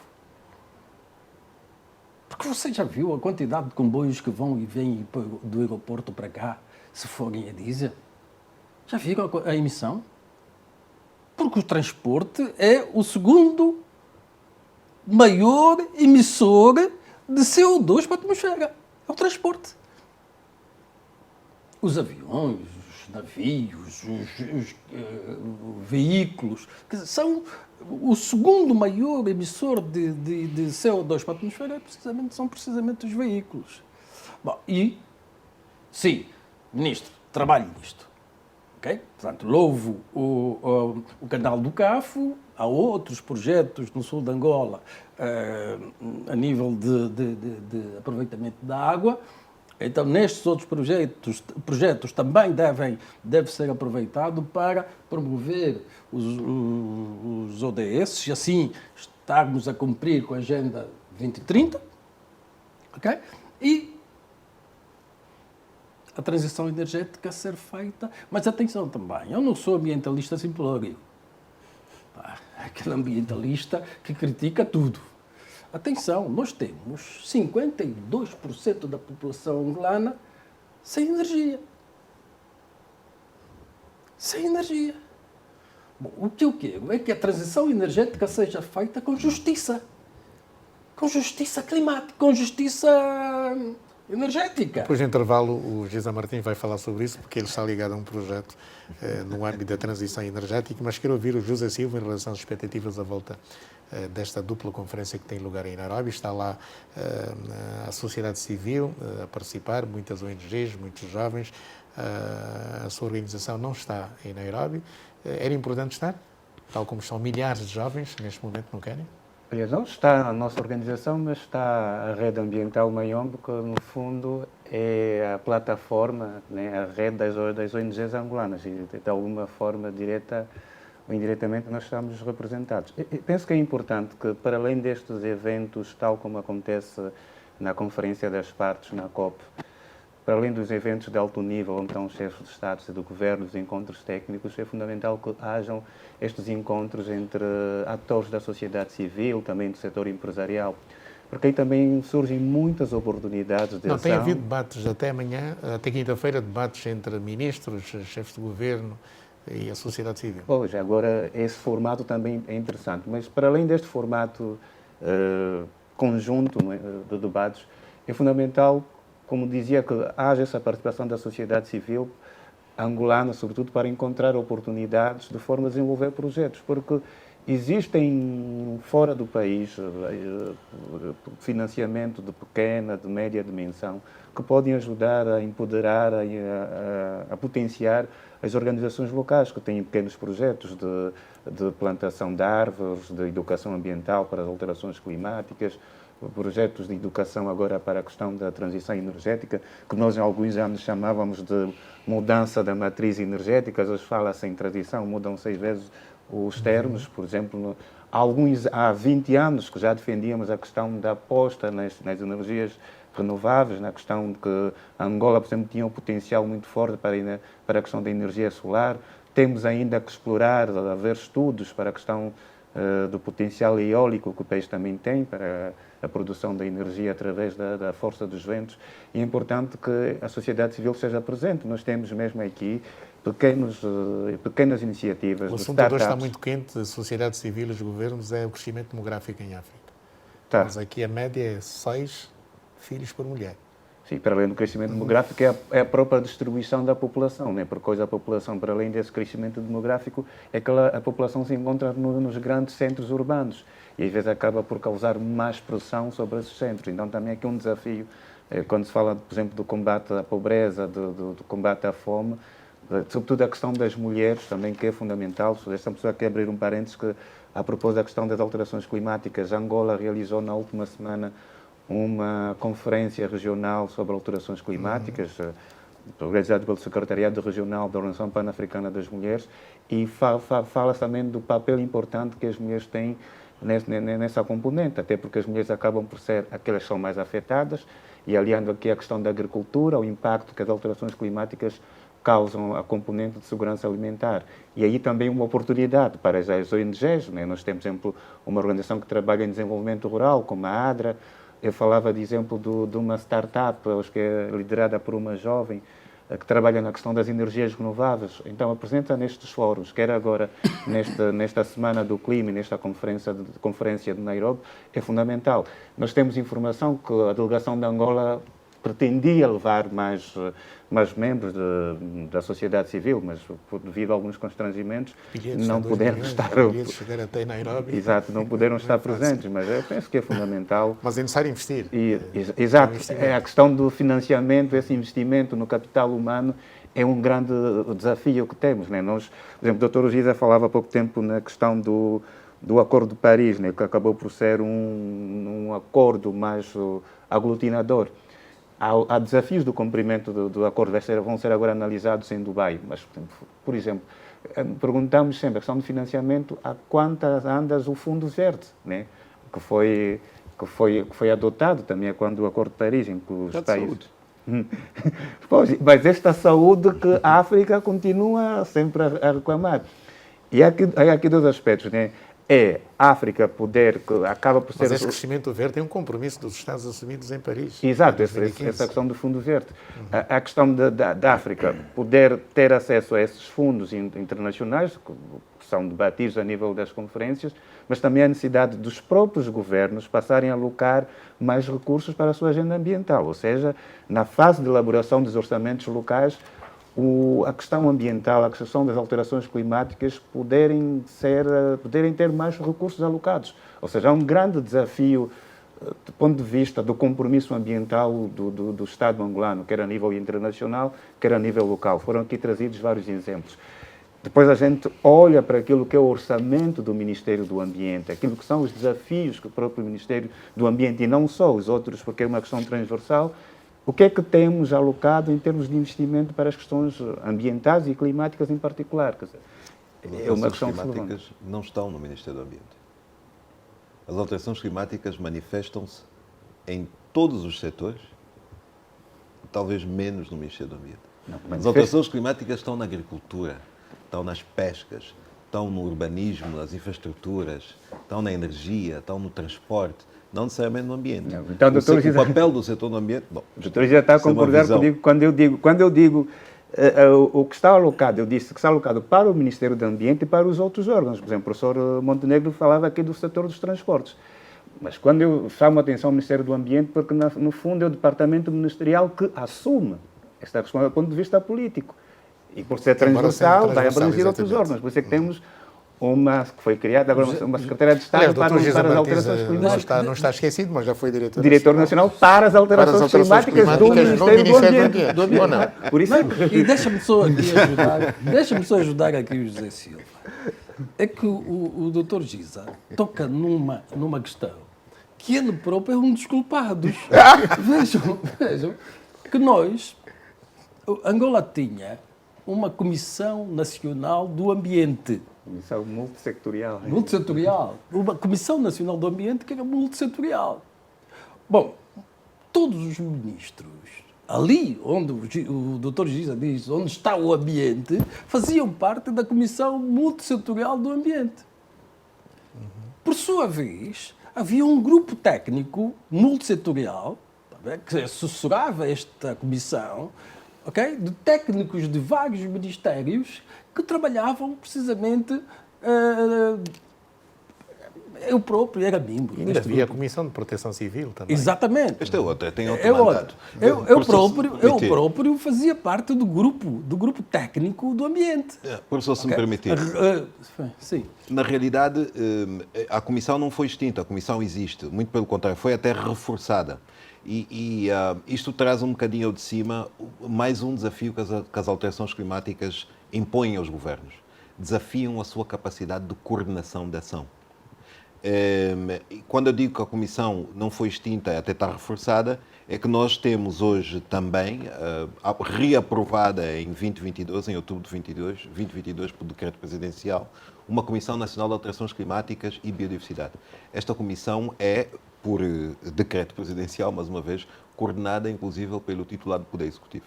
Porque você já viu a quantidade de comboios que vão e vêm do aeroporto para cá, se forem a diesel? Já viram a emissão? Porque o transporte é o segundo maior emissor de CO2 para a atmosfera. É o transporte. Os aviões, os navios, os veículos, são o segundo maior emissor de CO2 para a atmosfera são precisamente os veículos. Bom, e, sim, ministro, trabalho nisto. Okay? Portanto, louvo o canal do Cafo, há outros projetos no sul de Angola a nível de aproveitamento da água. Então, nestes outros projetos também deve ser aproveitado para promover os ODS e assim estarmos a cumprir com a Agenda 2030, okay? E a transição energética a ser feita. Mas atenção também, eu não sou ambientalista simplório. Aquele ambientalista que critica tudo. Atenção, nós temos 52% da população angolana sem energia. Sem energia. Bom, o que eu quero é que a transição energética seja feita com justiça. Com justiça climática, com justiça energética. Depois do intervalo, o Gisela Martins vai falar sobre isso, porque ele está ligado a um projeto no âmbito da transição energética, mas quero ouvir o José Silva em relação às expectativas à volta desta dupla conferência que tem lugar em Nairobi. Está lá a sociedade civil a participar, muitas ONGs, muitos jovens. A sua organização não está em Nairobi. Era importante estar, tal como estão milhares de jovens, neste momento não querem? Aliás, não está a nossa organização, mas está a Rede Ambiental Mayombe, que no fundo é a plataforma, né, a rede das ONGs angolanas, e de alguma forma, direta ou indiretamente, nós estamos representados. Eu penso que é importante que, para além destes eventos, tal como acontece na Conferência das Partes, na COP, para além dos eventos de alto nível, onde estão os chefes de Estados e de governos, encontros técnicos, é fundamental que hajam estes encontros entre atores da sociedade civil, também do setor empresarial, porque aí também surgem muitas oportunidades de Não, ação. tem havido debates até amanhã, até quinta-feira, debates entre ministros, chefes de governo e a sociedade civil. Pois, agora esse formato também é interessante, mas para além deste formato conjunto, não é, de debates, é fundamental, como dizia, que haja essa participação da sociedade civil angolana, sobretudo para encontrar oportunidades de forma a desenvolver projetos, porque existem fora do país financiamento de pequena, de média dimensão, que podem ajudar a empoderar, a potenciar as organizações locais que têm pequenos projetos de plantação de árvores, de educação ambiental para as alterações climáticas, projetos de educação agora para a questão da transição energética, que nós há alguns anos chamávamos de mudança da matriz energética, hoje fala-se em transição, mudam 6 vezes os termos. Por exemplo, há 20 anos que já defendíamos a questão da aposta nas energias renováveis, na questão de que a Angola, por exemplo, tinha um potencial muito forte para a questão da energia solar. Temos ainda que explorar, haver estudos para a questão do potencial eólico que o país também tem para a produção da energia através da força dos ventos. E é importante que a sociedade civil seja presente. Nós temos mesmo aqui pequenas iniciativas. O de assunto hoje está startups. muito quente, a sociedade civil e os governos, é o crescimento demográfico em África. Tá. Mas aqui a média é 6 filhos por mulher. Sim, para além do crescimento demográfico, é a própria distribuição da população, né? Porque hoje a população, para além desse crescimento demográfico, é que a população se encontra nos grandes centros urbanos e às vezes acaba por causar mais pressão sobre esses centros. Então também é aqui um desafio, quando se fala, por exemplo, do combate à pobreza, do combate à fome, sobretudo a questão das mulheres também, que é fundamental. Estamos aqui a abrir um parênteses que, a propósito da questão das alterações climáticas, Angola realizou na última semana uma conferência regional sobre alterações climáticas, organizada pelo Secretariado Regional da Organização Pan-Africana das Mulheres, e fala-se também do papel importante que as mulheres têm nessa componente, até porque as mulheres acabam por ser aquelas que são mais afetadas, e aliando aqui a questão da agricultura, o impacto que as alterações climáticas causam a componente de segurança alimentar. E aí também uma oportunidade para as ONGs, né? Nós temos, por exemplo, uma organização que trabalha em desenvolvimento rural, como a ADRA. Eu falava, de exemplo, de uma startup, que é liderada por uma jovem, que trabalha na questão das energias renováveis. Então, apresenta nestes fóruns, quer agora nesta Semana do Clima, nesta conferência de Nairobi, é fundamental. Nós temos informação que a delegação de Angola pretendia levar mais membros da sociedade civil, mas devido a alguns constrangimentos não puderam estar. Chegar até Nairobi. Exato, não puderam estar presentes, mas eu penso que é fundamental. Mas é necessário investir. Exato, é a questão do financiamento, esse investimento no capital humano é um grande desafio que temos, né? Nós, por exemplo, o Dr. Giza falava há pouco tempo na questão do Acordo de Paris, né, que acabou por ser um acordo mais aglutinador. Há desafios do cumprimento do acordo, vão ser agora analisados em Dubai, mas, por exemplo, perguntamos sempre a questão do financiamento, há quantas andas o Fundo Verde, né? que foi adotado também quando o Acordo de Paris, em que os países... Pois, mas esta saúde que a África continua sempre a reclamar. E há aqui 2 aspectos, né? é a África poder, que acaba por ser... Mas esse crescimento verde é um compromisso dos Estados assumidos em Paris. Exato, em essa 2015. questão do fundo verde. A questão da África poder ter acesso a esses fundos internacionais, que são debatidos a nível das conferências, mas também a necessidade dos próprios governos passarem a alocar mais recursos para a sua agenda ambiental, ou seja, na fase de elaboração dos orçamentos locais, a questão ambiental, a questão das alterações climáticas poderem ter mais recursos alocados. Ou seja, há um grande desafio do ponto de vista do compromisso ambiental do Estado angolano, quer a nível internacional, quer a nível local. Foram aqui trazidos vários exemplos. Depois a gente olha para aquilo que é o orçamento do Ministério do Ambiente, aquilo que são os desafios que o próprio Ministério do Ambiente, e não só os outros, porque é uma questão transversal, o que é que temos alocado em termos de investimento para as questões ambientais e climáticas em particular? Quer dizer, é uma questão climáticas não estão no Ministério do Ambiente. As alterações climáticas manifestam-se em todos os setores, talvez menos no Ministério do Ambiente. As alterações climáticas estão na agricultura, estão nas pescas, estão no urbanismo, nas infraestruturas, estão na energia, estão no transporte, não necessariamente no ambiente. Não, então, o papel do setor no ambiente... Bom, o doutor já está a concordar comigo quando eu digo o que está alocado, eu disse que está alocado para o Ministério do Ambiente e para os outros órgãos. Por exemplo, o professor Montenegro falava aqui do setor dos transportes. Mas quando eu chamo a atenção ao Ministério do Ambiente, porque no fundo é o departamento ministerial que assume esta questão do ponto de vista político. E por ser transversal, vai abranger outros órgãos. Por isso é que temos uma que foi criada, agora uma Secretaria de Estado para as alterações climáticas. Não está esquecido, mas já foi diretor nacional para as alterações climáticas do Ministério do Ambiente. Por isso e deixa-me só ajudar aqui o José Silva. É que o Dr. Giza toca numa questão que ele próprio é um dos culpados. Vejam que Angola tinha uma Comissão Nacional do Ambiente. Comissão multissetorial. Multissetorial. Uma Comissão Nacional do Ambiente que era multissetorial. Bom, todos os ministros, ali onde o Dr. Giza diz onde está o ambiente, faziam parte da Comissão Multissetorial do Ambiente. Por sua vez, havia um grupo técnico multissetorial que assessorava esta comissão, okay, de técnicos de vários ministérios que trabalhavam precisamente... eu próprio era membro. Ainda havia a Comissão de Proteção Civil também. Exatamente. Este é outro, tem outro mandato. Eu próprio fazia parte do grupo técnico do ambiente. Professor, se me permitir. Sim. Na realidade, a Comissão não foi extinta, a Comissão existe. Muito pelo contrário, foi até reforçada. E isto traz um bocadinho ao de cima mais um desafio que as alterações climáticas impõem aos governos. Desafiam a sua capacidade de coordenação de ação. Quando eu digo que a Comissão não foi extinta, até está reforçada, é que nós temos hoje também, reaprovada em 2022, em outubro de 2022, por decreto presidencial, uma Comissão Nacional de Alterações Climáticas e Biodiversidade. Esta comissão é, por decreto presidencial, mais uma vez, coordenada inclusive pelo titular do Poder Executivo.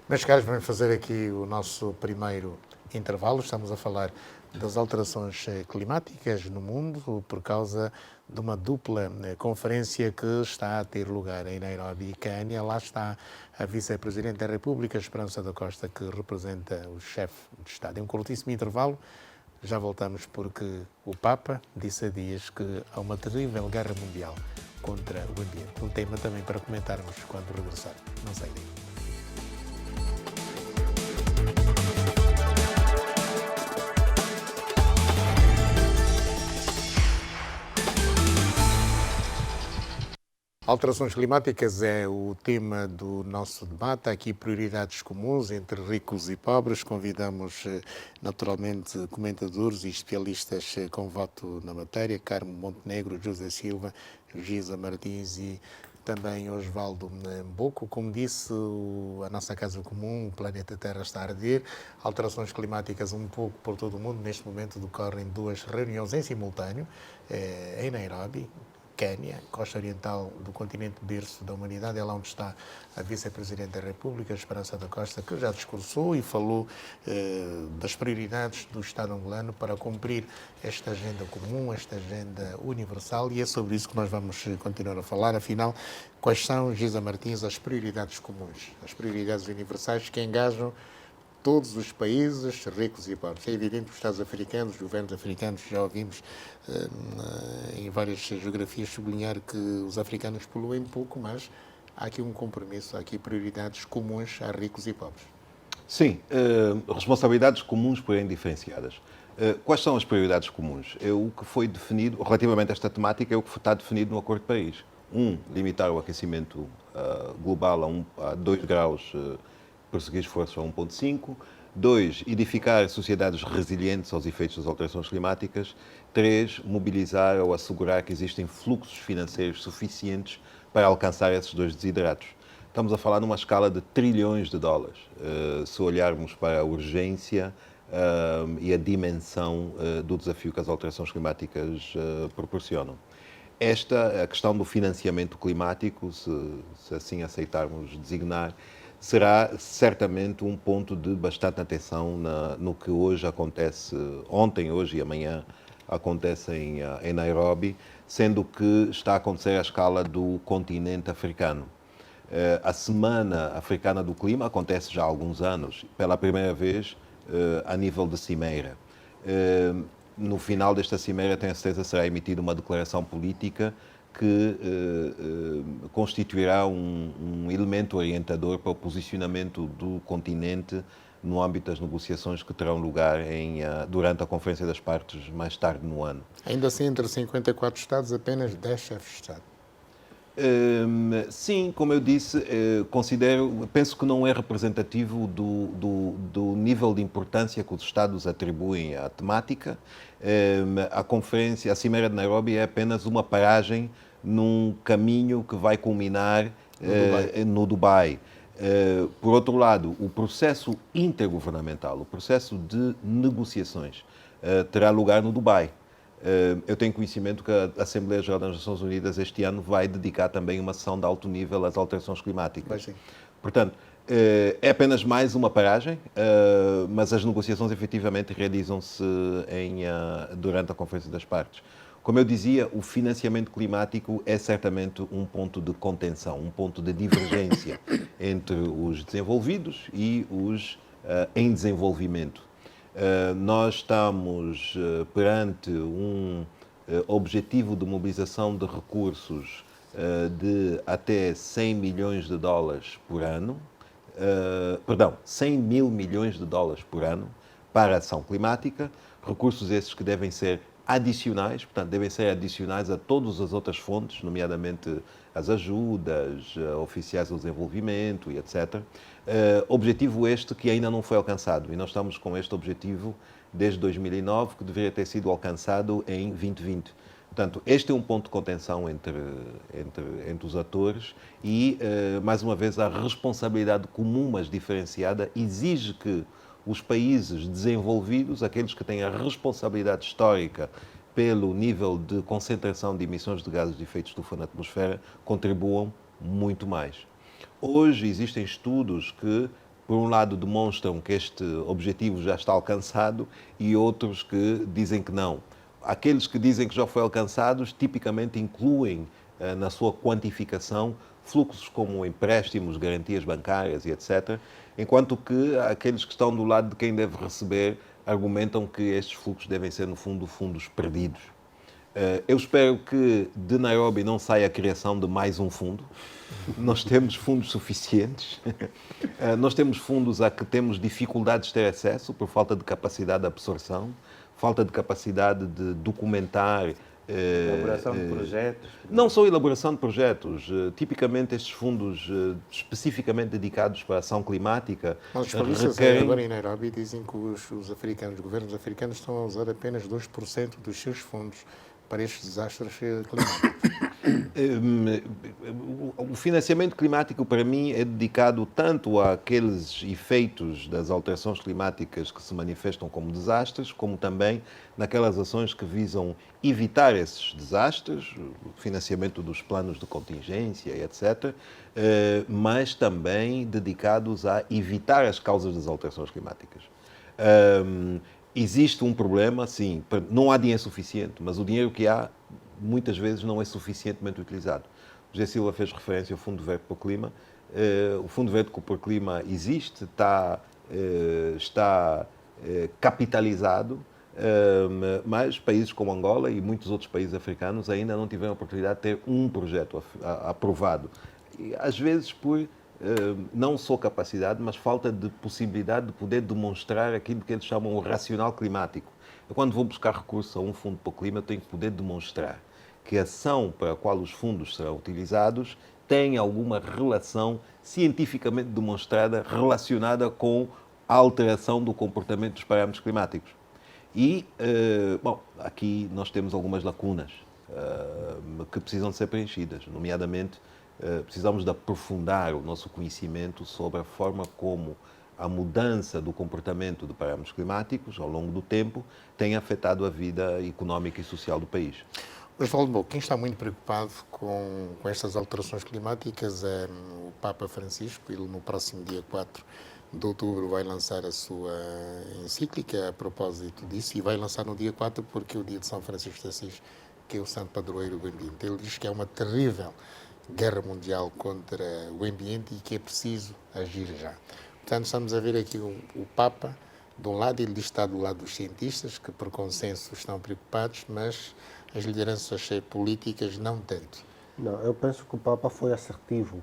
Meus caros, vamos fazer aqui o nosso primeiro intervalo. Estamos a falar das alterações climáticas no mundo por causa de uma dupla conferência que está a ter lugar em Nairobi e Quênia. Lá está a Vice-Presidente da República, Esperança da Costa, que representa o chefe de Estado. É um curtíssimo intervalo. Já voltamos porque o Papa disse há dias que há uma terrível guerra mundial contra o ambiente. Um tema também para comentarmos quando regressar. Não sei daí. Alterações climáticas é o tema do nosso debate. Há aqui prioridades comuns entre ricos e pobres. Convidamos naturalmente comentadores e especialistas com voto na matéria. Carmo Montenegro, José Silva, Giza Martins e também Osvaldo Mboco. Como disse, a nossa casa comum, o planeta Terra, está a arder. Alterações climáticas um pouco por todo o mundo. Neste momento decorrem duas reuniões em simultâneo em Nairobi. Quênia, costa oriental do continente berço da humanidade, é lá onde está a vice-presidente da República, Esperança da Costa, que já discursou e falou das prioridades do Estado angolano para cumprir esta agenda comum, esta agenda universal, e é sobre isso que nós vamos continuar a falar. Afinal, quais são, Gisa Martins, as prioridades comuns, as prioridades universais que engajam todos os países, ricos e pobres? É evidente que os Estados africanos, os governos africanos, já ouvimos em várias geografias sublinhar que os africanos poluem pouco, mas há aqui um compromisso, há aqui prioridades comuns a ricos e pobres. Sim, responsabilidades comuns, porém diferenciadas. Quais são as prioridades comuns? O que foi definido, relativamente a esta temática, é o que está definido no Acordo de Paris. Limitar o aquecimento global a 2 graus, perseguir esforços a 1,5. 2, edificar sociedades resilientes aos efeitos das alterações climáticas. 3, mobilizar ou assegurar que existem fluxos financeiros suficientes para alcançar esses 2 desideratos. Estamos a falar numa escala de trilhões de dólares, se olharmos para a urgência e a dimensão do desafio que as alterações climáticas proporcionam. A questão do financiamento climático, se assim aceitarmos designar, será certamente um ponto de bastante atenção no que hoje acontece, ontem, hoje e amanhã acontece em Nairobi, sendo que está a acontecer à escala do continente africano. A Semana Africana do Clima acontece já há alguns anos, pela primeira vez a nível de cimeira. No final desta cimeira, tenho a certeza, será emitida uma declaração política que constituirá um elemento orientador para o posicionamento do continente no âmbito das negociações que terão lugar durante a Conferência das Partes mais tarde no ano. Ainda assim, entre 54 Estados, apenas 10 chefes de Estado. Sim, como eu disse, penso que não é representativo do nível de importância que os Estados atribuem à temática. A Cimeira de Nairobi é apenas uma paragem num caminho que vai culminar no Dubai. Por outro lado, o processo intergovernamental, o processo de negociações, terá lugar no Dubai. Eu tenho conhecimento que a Assembleia Geral das Nações Unidas este ano vai dedicar também uma sessão de alto nível às alterações climáticas. Portanto, é apenas mais uma paragem, mas as negociações efetivamente realizam-se durante a Conferência das Partes. Como eu dizia, o financiamento climático é certamente um ponto de contenção, um ponto de divergência entre os desenvolvidos e os em desenvolvimento. Nós estamos perante um objetivo de mobilização de recursos de até 100 milhões de dólares por ano, 100 mil milhões de dólares por ano para a ação climática, recursos esses que devem ser adicionais, portanto, devem ser adicionais a todas as outras fontes, nomeadamente as ajudas oficiais ao desenvolvimento e etc. Objetivo este que ainda não foi alcançado, e nós estamos com este objetivo desde 2009, que deveria ter sido alcançado em 2020. Portanto, este é um ponto de contenção entre os atores e, mais uma vez, a responsabilidade comum, mas diferenciada, exige que os países desenvolvidos, aqueles que têm a responsabilidade histórica pelo nível de concentração de emissões de gases de efeito de estufa na atmosfera, contribuam muito mais. Hoje existem estudos que, por um lado, demonstram que este objetivo já está alcançado e outros que dizem que não. Aqueles que dizem que já foi alcançado, tipicamente incluem na sua quantificação fluxos como empréstimos, garantias bancárias e etc., enquanto que aqueles que estão do lado de quem deve receber argumentam que estes fluxos devem ser, no fundo, fundos perdidos. Eu espero que de Nairobi não saia a criação de mais um fundo. Nós temos fundos suficientes. Nós temos fundos a que temos dificuldades de ter acesso por falta de capacidade de absorção, falta de capacidade de documentar. Elaboração de projetos? Não só elaboração de projetos. Tipicamente, estes fundos especificamente dedicados para a ação climática. Mas os países agora em Nairobi dizem que os governos africanos estão a usar apenas 2% dos seus fundos para estes desastres climáticos. O financiamento climático, para mim, é dedicado tanto àqueles efeitos das alterações climáticas que se manifestam como desastres, como também naquelas ações que visam evitar esses desastres, o financiamento dos planos de contingência, etc., mas também dedicados a evitar as causas das alterações climáticas. Existe um problema, sim, não há dinheiro suficiente, mas o dinheiro que há muitas vezes não é suficientemente utilizado. O José Silva fez referência ao Fundo Verde para o Clima. O Fundo Verde para o Clima existe, está capitalizado, mas países como Angola e muitos outros países africanos ainda não tiveram a oportunidade de ter um projeto aprovado. E, às vezes por não só capacidade, mas falta de possibilidade de poder demonstrar aquilo que eles chamam o racional climático. Eu, quando vou buscar recursos a um fundo para o clima, tenho que poder demonstrar que a ação para a qual os fundos serão utilizados tem alguma relação cientificamente demonstrada relacionada com a alteração do comportamento dos parâmetros climáticos. E, bom, aqui nós temos algumas lacunas que precisam de ser preenchidas, nomeadamente precisamos de aprofundar o nosso conhecimento sobre a forma como a mudança do comportamento de parâmetros climáticos ao longo do tempo tem afetado a vida económica e social do país. Osvaldo, quem está muito preocupado com estas alterações climáticas é o Papa Francisco. Ele, no próximo dia 4 de outubro, vai lançar a sua encíclica a propósito disso, e vai lançar no dia 4 porque é o dia de São Francisco de Assis, que é o santo padroeiro do ambiente. Ele diz que é uma terrível guerra mundial contra o ambiente e que é preciso agir já. Portanto, estamos a ver aqui o Papa, de um lado, ele está do lado dos cientistas, que por consenso estão preocupados, mas as lideranças políticas não tanto. Não, eu penso que o Papa foi assertivo,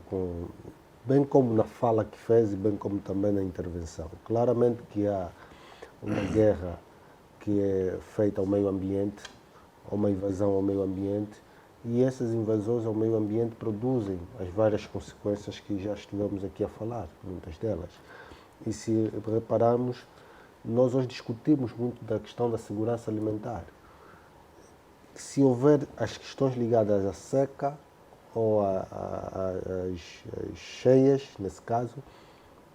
bem como na fala que fez e bem como também na intervenção. Claramente que há uma guerra que é feita ao meio ambiente, uma invasão ao meio ambiente, e essas invasões ao meio ambiente produzem as várias consequências que já estivemos aqui a falar, muitas delas. E se repararmos, nós hoje discutimos muito da questão da segurança alimentar. Se houver as questões ligadas à seca ou às cheias, nesse caso,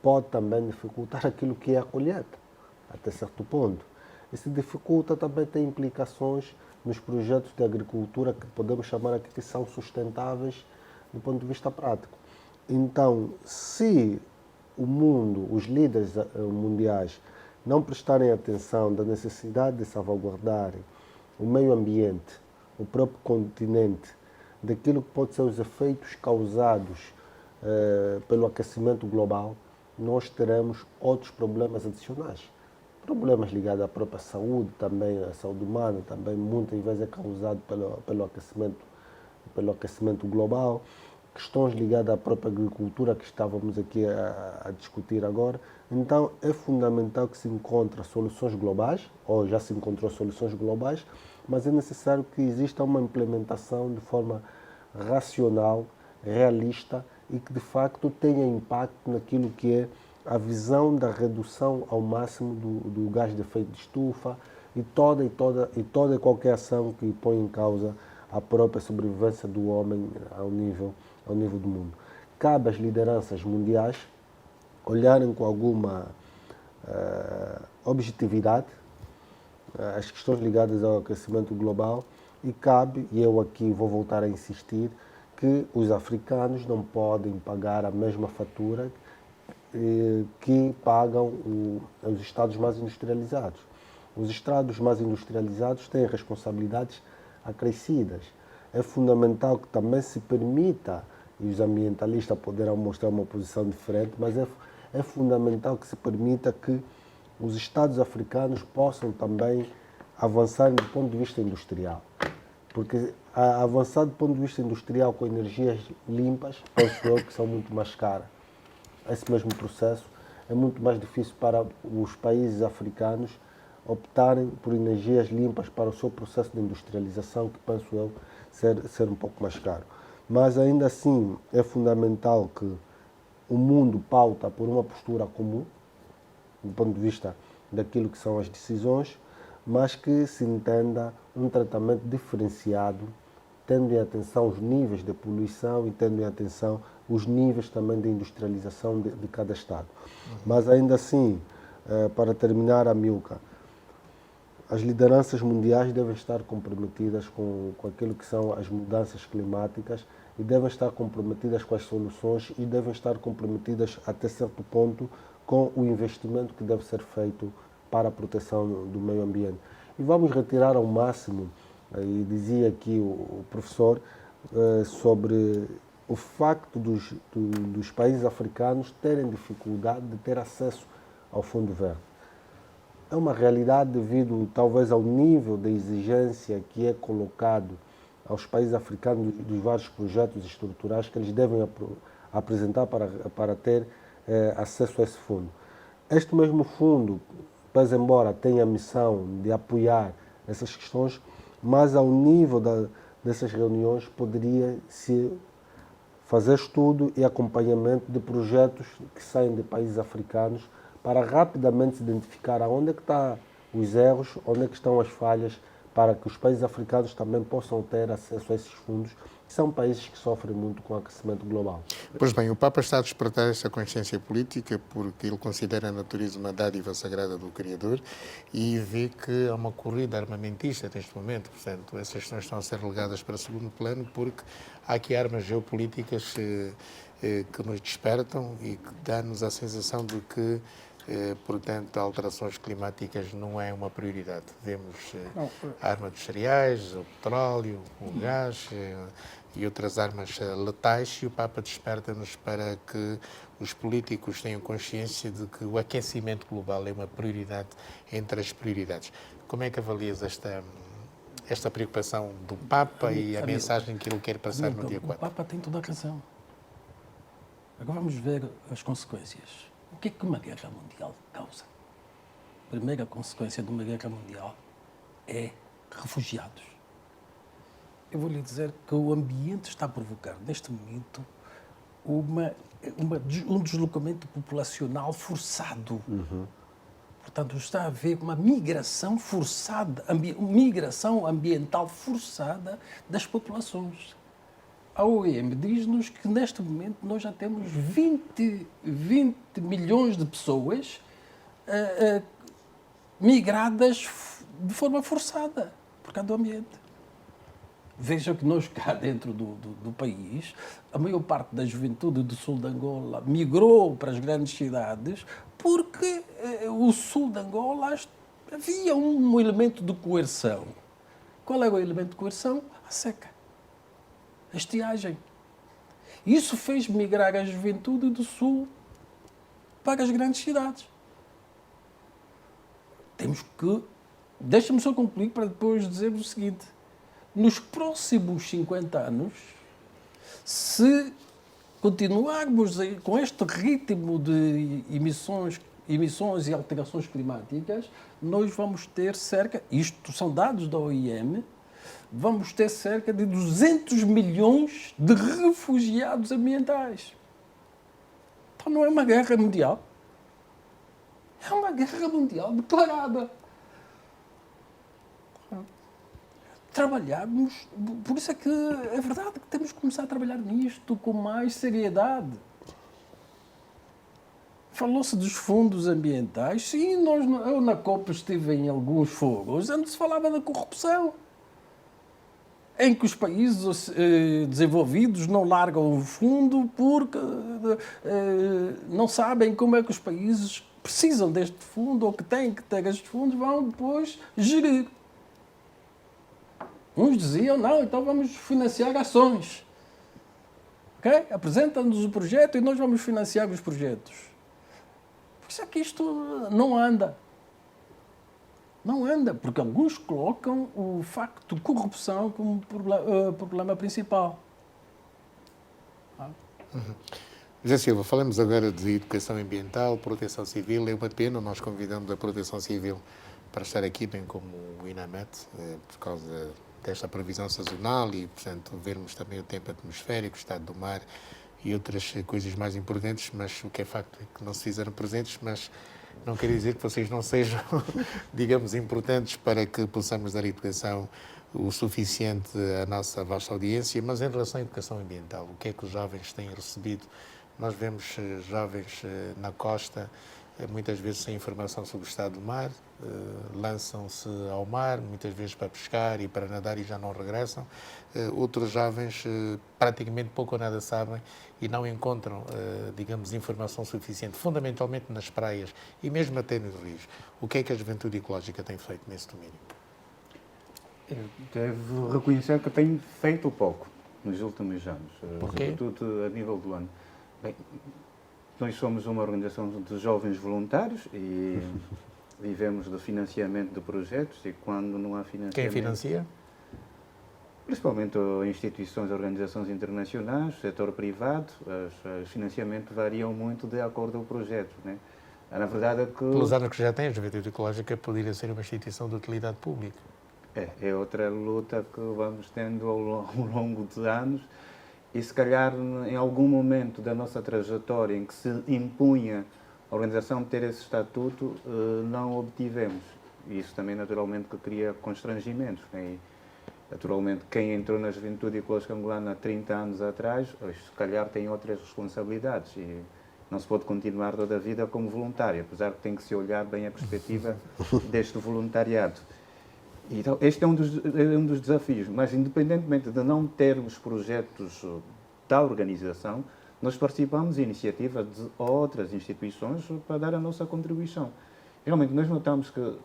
pode também dificultar aquilo que é a colheita, até certo ponto. E se dificulta, também tem implicações nos projetos de agricultura que podemos chamar aqui que são sustentáveis do ponto de vista prático. Então, se o mundo, os líderes mundiais, não prestarem atenção da necessidade de salvaguardarem o meio ambiente, o próprio continente, daquilo que pode ser os efeitos causados pelo aquecimento global, nós teremos outros problemas adicionais. Problemas ligados à própria saúde, também à saúde humana, também muitas vezes é causado pelo aquecimento global. Questões ligadas à própria agricultura que estávamos aqui a discutir agora. Então, é fundamental que se encontrem soluções globais, ou já se encontrou soluções globais, mas é necessário que exista uma implementação de forma racional, realista e que, de facto, tenha impacto naquilo que é a visão da redução ao máximo do gás de efeito de estufa e toda e qualquer ação que põe em causa a própria sobrevivência do homem ao nível do mundo. Cabe às lideranças mundiais olharem com alguma objetividade as questões ligadas ao aquecimento global e cabe, e eu aqui vou voltar a insistir, que os africanos não podem pagar a mesma fatura que pagam os Estados mais industrializados. Os Estados mais industrializados têm responsabilidades acrescidas. É fundamental que também se permita, e os ambientalistas poderão mostrar uma posição diferente, mas é fundamental que se permita que os Estados africanos possam também avançar do ponto de vista industrial. Porque avançar do ponto de vista industrial com energias limpas, penso eu que são muito mais caras. Esse mesmo processo é muito mais difícil para os países africanos optarem por energias limpas para o seu processo de industrialização, que penso eu ser um pouco mais caro. Mas ainda assim é fundamental que o mundo pauta por uma postura comum, do ponto de vista daquilo que são as decisões, mas que se entenda um tratamento diferenciado tendo em atenção os níveis de poluição e tendo em atenção os níveis também de industrialização de cada Estado. Mas ainda assim, para terminar, Amilcar, as lideranças mundiais devem estar comprometidas com aquilo que são as mudanças climáticas e devem estar comprometidas com as soluções e devem estar comprometidas até certo ponto com o investimento que deve ser feito para a proteção do meio ambiente. E vamos retirar ao máximo, e dizia aqui o professor, sobre o facto dos países africanos terem dificuldade de ter acesso ao Fundo Verde. É uma realidade devido talvez ao nível de exigência que é colocado aos países africanos dos vários projetos estruturais que eles devem apresentar para ter acesso a esse fundo. Este mesmo fundo, pese embora tenha a missão de apoiar essas questões, mas ao nível dessas reuniões poderia se fazer estudo e acompanhamento de projetos que saem de países africanos para rapidamente se identificar aonde é que estão os erros, onde é que estão as falhas, para que os países africanos também possam ter acesso a esses fundos, que são países que sofrem muito com o aquecimento global. Pois bem, o Papa está a despertar essa consciência política porque ele considera a natureza uma dádiva sagrada do Criador e vê que há uma corrida armamentista neste momento. Portanto, essas questões estão a ser relegadas para segundo plano porque há aqui armas geopolíticas que nos despertam e que dão-nos a sensação de que portanto, alterações climáticas não é uma prioridade. Vemos a arma dos cereais, o petróleo, o gás e outras armas letais e o Papa desperta-nos para que os políticos tenham consciência de que o aquecimento global é uma prioridade entre as prioridades. Como é que avalias esta preocupação do Papa e a mensagem que ele quer passar no dia 4? O Papa tem toda a razão. Agora vamos ver as consequências. O que é que uma guerra mundial causa? A primeira consequência de uma guerra mundial é refugiados. Eu vou lhe dizer que o ambiente está a provocar, neste momento, um deslocamento populacional forçado. Portanto, está a haver uma migração forçada, migração ambiental forçada das populações. A OIM diz-nos que, neste momento, nós já temos 20 milhões de pessoas migradas de forma forçada por causa do ambiente. Vejam que nós cá dentro do país, a maior parte da juventude do sul de Angola migrou para as grandes cidades porque o sul de Angola havia um elemento de coerção. Qual é o elemento de coerção? A seca. A estiagem. Isso fez migrar a juventude do sul para as grandes cidades. Deixa-me só concluir para depois dizer o seguinte. Nos próximos 50 anos, se continuarmos com este ritmo de emissões e alterações climáticas, nós vamos ter isto são dados da OIM, vamos ter cerca de 200 milhões de refugiados ambientais. Então não é uma guerra mundial. É uma guerra mundial declarada. Trabalharmos, por isso é que é verdade que temos que começar a trabalhar nisto com mais seriedade. Falou-se dos fundos ambientais. Sim, eu na COP estive em alguns fóruns onde se falava da corrupção, em que os países desenvolvidos não largam o fundo porque não sabem como é que os países precisam deste fundo ou que têm que ter estes fundos, vão depois gerir. Uns diziam, não, então vamos financiar ações. Okay? Apresenta-nos o projeto e nós vamos financiar os projetos. Por isso é que isto não anda. Não anda, porque alguns colocam o facto de corrupção como problema principal. José Silva, falamos agora de educação ambiental, proteção civil. É uma pena, nós convidamos a proteção civil para estar aqui, bem como o INAMET, por causa desta previsão sazonal e, portanto, vermos também o tempo atmosférico, o estado do mar e outras coisas mais importantes, mas o que é facto é que não se fizeram presentes, mas não quer dizer que vocês não sejam, digamos, importantes para que possamos dar educação o suficiente à nossa vasta audiência, mas em relação à educação ambiental, o que é que os jovens têm recebido? Nós vemos jovens na costa, muitas vezes sem informação sobre o estado do mar, lançam-se ao mar, muitas vezes para pescar e para nadar e já não regressam. Outros jovens praticamente pouco ou nada sabem e não encontram, digamos, informação suficiente, fundamentalmente nas praias e mesmo até nos rios. O que é que a Juventude Ecológica tem feito nesse domínio? Eu devo reconhecer que tenho feito pouco nos últimos anos, Porquê? sobretudo a nível do ano. Bem, nós somos uma organização de jovens voluntários e vivemos do financiamento de projetos e quando não há financiamento... Quem financia? Principalmente instituições, organizações internacionais, setor privado, os financiamentos variam muito de acordo com o projeto, né? Na verdade é que... Pelos anos que já tem, a Juventude Ecológica poderia ser uma instituição de utilidade pública. É outra luta que vamos tendo ao longo de anos e se calhar em algum momento da nossa trajetória em que se impunha a organização ter esse estatuto, não obtivemos. E isso também naturalmente que cria constrangimentos, né? E, naturalmente quem entrou na Juventude Ecológica Angolana há 30 anos atrás, hoje, se calhar tem outras responsabilidades e não se pode continuar toda a vida como voluntário, apesar que tem que se olhar bem a perspectiva deste voluntariado. Então, este é um dos desafios, mas independentemente de não termos projetos da organização, nós participamos de iniciativas de outras instituições para dar a nossa contribuição. Realmente, nós notamos que,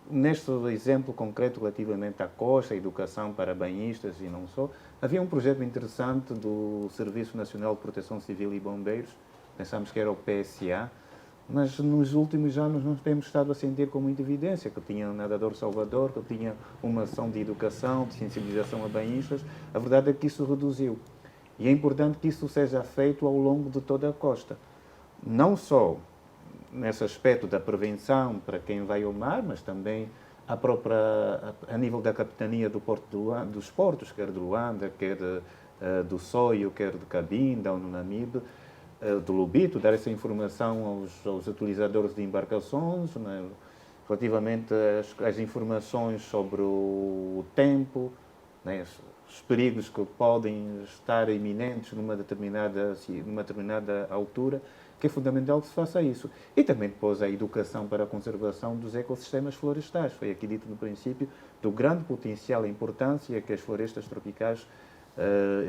neste exemplo concreto relativamente à costa, educação para banhistas e não só, havia um projeto interessante do Serviço Nacional de Proteção Civil e Bombeiros, pensamos que era o PSA, mas nos últimos anos nós temos estado a sentir com muita evidência que tinha o Nadador Salvador, que tinha uma ação de educação, de sensibilização a banhistas. A verdade é que isso reduziu. E é importante que isso seja feito ao longo de toda a costa. Não só nesse aspecto da prevenção para quem vai ao mar, mas também a nível da capitania do Porto dos portos, quer de Luanda, quer do Soio, quer de Cabinda ou no Namibe, do Lubito, dar essa informação aos utilizadores de embarcações, né, relativamente às informações sobre o tempo, né, os perigos que podem estar iminentes numa determinada altura, que é fundamental que se faça isso. E também depois a educação para a conservação dos ecossistemas florestais. Foi aqui dito no princípio do grande potencial e importância que as florestas tropicais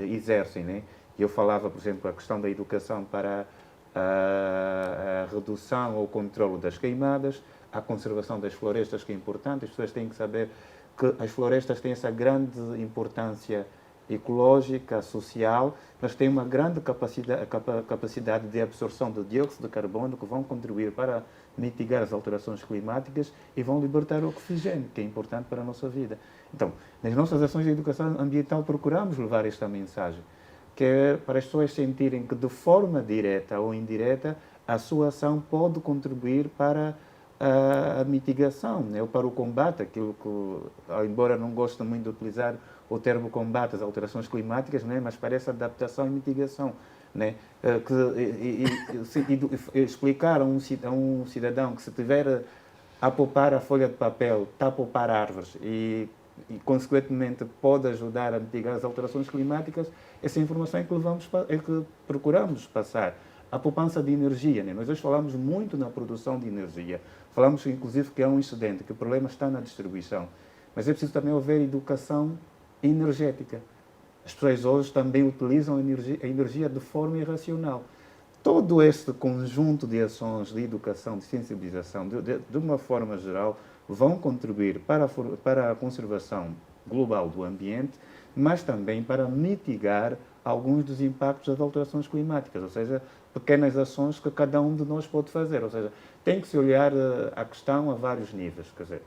exercem, né? Eu falava, por exemplo, a questão da educação para a redução ou controle das queimadas, a conservação das florestas, que é importante. As pessoas têm que saber que as florestas têm essa grande importância ecológica, social, mas têm uma grande capacidade de absorção de dióxido de carbono que vão contribuir para mitigar as alterações climáticas e vão libertar o oxigênio, que é importante para a nossa vida. Então, nas nossas ações de educação ambiental procuramos levar esta mensagem, que é para as pessoas sentirem que, de forma direta ou indireta, a sua ação pode contribuir para a mitigação, né, ou para o combate, aquilo que, embora não goste muito de utilizar o termo combate às alterações climáticas, né, mas parece adaptação e mitigação. Né, explicar a um cidadão que se tiver a poupar a folha de papel, está a poupar árvores e consequentemente pode ajudar a mitigar as alterações climáticas, essa informação é que procuramos passar. A poupança de energia, né? Nós hoje falamos muito na produção de energia, falamos inclusive que é um excedente, que o problema está na distribuição, mas é preciso também haver educação energética. As pessoas hoje também utilizam a energia de forma irracional. Todo este conjunto de ações de educação, de sensibilização, de uma forma geral, vão contribuir para a conservação global do ambiente, mas também para mitigar alguns dos impactos das alterações climáticas, ou seja, pequenas ações que cada um de nós pode fazer. Ou seja, tem que se olhar a questão a vários níveis. Quer dizer,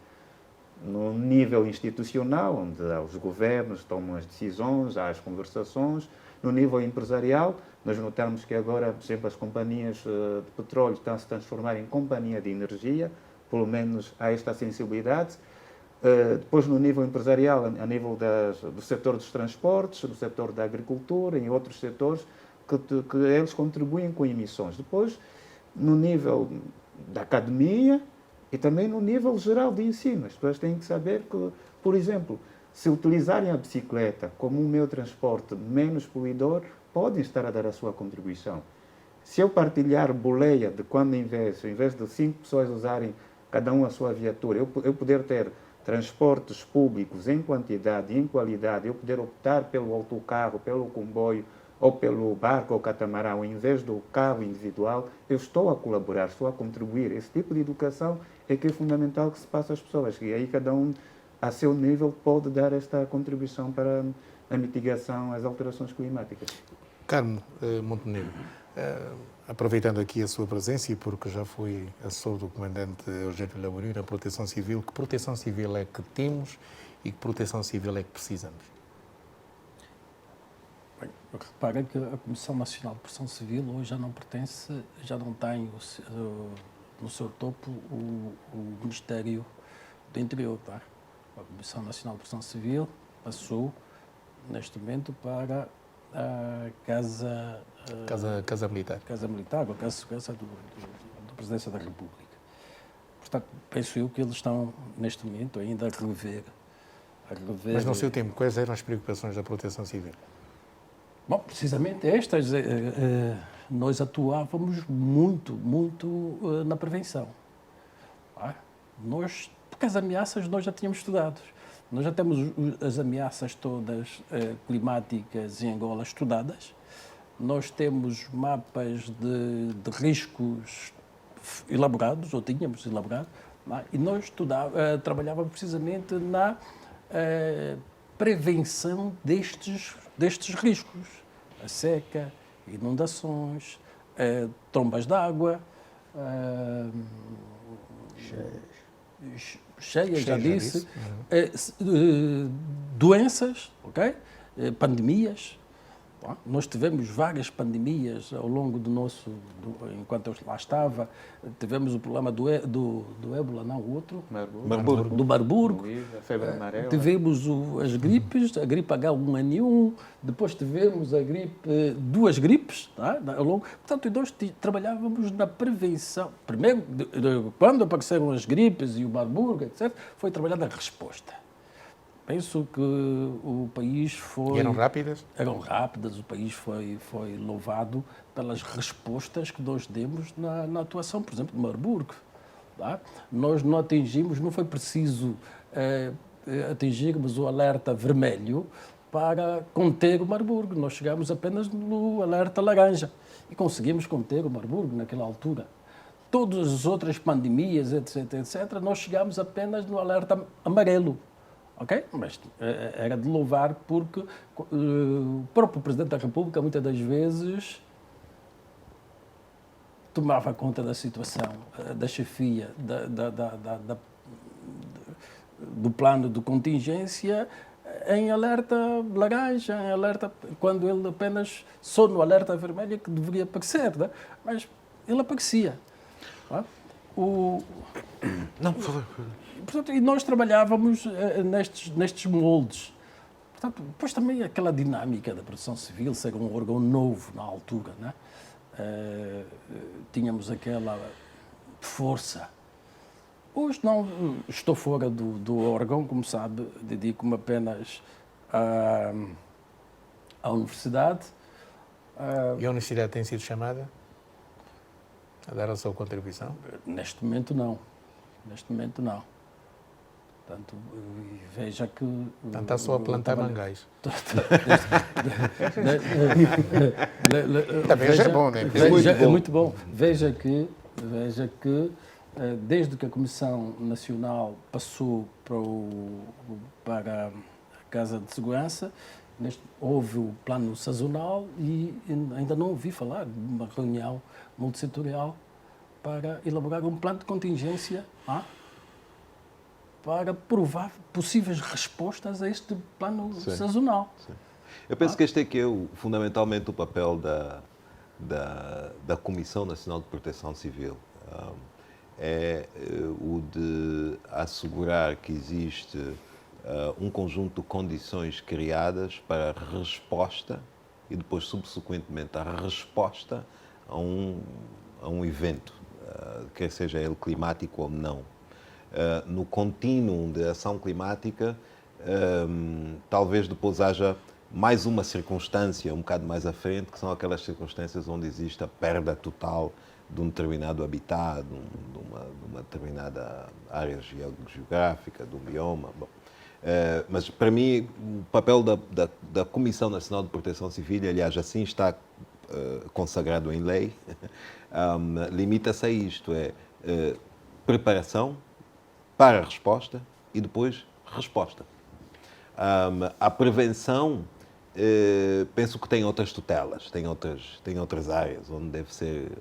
no nível institucional, onde os governos tomam as decisões, há as conversações. No nível empresarial, nós notamos que agora, por exemplo, as companhias de petróleo estão a se transformar em companhia de energia, pelo menos há esta sensibilidade. Depois, no nível empresarial, a nível do setor dos transportes, do setor da agricultura, em outros setores, que eles contribuem com emissões. Depois, no nível da academia e também no nível geral de ensino. As pessoas têm que saber que, por exemplo, se utilizarem a bicicleta como um meio de transporte menos poluidor, podem estar a dar a sua contribuição. Se eu partilhar boleia de quando em vez de 5 pessoas usarem cada um a sua viatura, eu poder ter transportes públicos em quantidade e em qualidade, eu poder optar pelo autocarro, pelo comboio ou pelo barco ou catamarão, em vez do carro individual, eu estou a colaborar, estou a contribuir. Esse tipo de educação é que é fundamental que se passe às pessoas, e aí cada um, a seu nível, pode dar esta contribuição para a mitigação às alterações climáticas. Carmo Montenegro, aproveitando aqui a sua presença e porque já fui assessor do comandante Eugênio Laborio na Proteção Civil, que proteção civil é que temos e que proteção civil é que precisamos? Bem, repara que a Comissão Nacional de Proteção Civil hoje já não pertence, já não tem no seu topo o Ministério do Interior, tá? A Comissão Nacional de Proteção Civil passou neste momento para a Casa Militar. Casa Militar, ou Casa de Segurança da Presidência da República. Portanto, penso eu que eles estão, neste momento, ainda a rever. Mas no seu tempo, quais eram as preocupações da Proteção Civil? Bom, precisamente estas. Nós atuávamos muito na prevenção. Porque as ameaças nós já tínhamos estudado. Nós já temos as ameaças todas climáticas em Angola estudadas. Nós temos mapas de riscos elaborados, ou tínhamos elaborado, e nós trabalhávamos precisamente na prevenção destes riscos. A seca, inundações, trombas d'água, cheias, já disse. Doenças, ok? Pandemias. Nós tivemos várias pandemias ao longo enquanto eu lá estava. Tivemos o problema do ébola, não, o outro? Do Marburgo. A febre amarela. Tivemos as gripes, a gripe H1N1, depois tivemos duas gripes, tá? Ao longo. Portanto, nós trabalhávamos na prevenção. Primeiro, quando apareceram as gripes e o Marburgo, etc., foi trabalhada a resposta. Penso que o país foi... E eram rápidas? Eram rápidas, o país foi louvado pelas respostas que nós demos na atuação, por exemplo, de Marburgo. Tá? Nós não atingimos, não foi preciso atingirmos o alerta vermelho para conter o Marburgo. Nós chegamos apenas no alerta laranja e conseguimos conter o Marburgo naquela altura. Todas as outras pandemias, etc., nós chegamos apenas no alerta amarelo. Ok? Mas era de louvar porque o próprio Presidente da República, muitas das vezes, tomava conta da situação, da chefia, do plano de contingência em alerta laranja, em alerta, quando ele apenas só no alerta vermelho que deveria aparecer, né? Mas ele aparecia. Não, por favor. Portanto, e nós trabalhávamos nestes moldes. Portanto, depois também aquela dinâmica da Proteção Civil, ser um órgão novo na altura, né? Tínhamos aquela força. Hoje não estou fora do órgão, como sabe, dedico-me apenas à universidade. E a universidade tem sido chamada a dar a sua contribuição? Neste momento não. Portanto, veja que... Portanto, está só a plantar mangais. Também já é bom, não é? É muito bom. Veja que, desde que a Comissão Nacional passou para a Casa de Segurança, houve o plano sazonal e ainda não ouvi falar de uma reunião multissetorial para elaborar um plano de contingência para provar possíveis respostas a este plano sazonal. Sim. Eu penso que este é que é fundamentalmente o papel da Comissão Nacional de Proteção Civil. É o de assegurar que existe um conjunto de condições criadas para a resposta e depois, subsequentemente, a resposta a um evento, quer seja ele climático ou não. No contínuo de ação climática, talvez depois haja mais uma circunstância um bocado mais à frente, que são aquelas circunstâncias onde existe a perda total de um determinado habitat, de uma determinada área geográfica, de um bioma. Bom, mas, para mim, o papel da Comissão Nacional de Proteção Civil, aliás, assim está consagrado em lei, limita-se a isto, preparação para a resposta e depois resposta. A prevenção, penso que tem outras tutelas, tem outras áreas onde deve ser,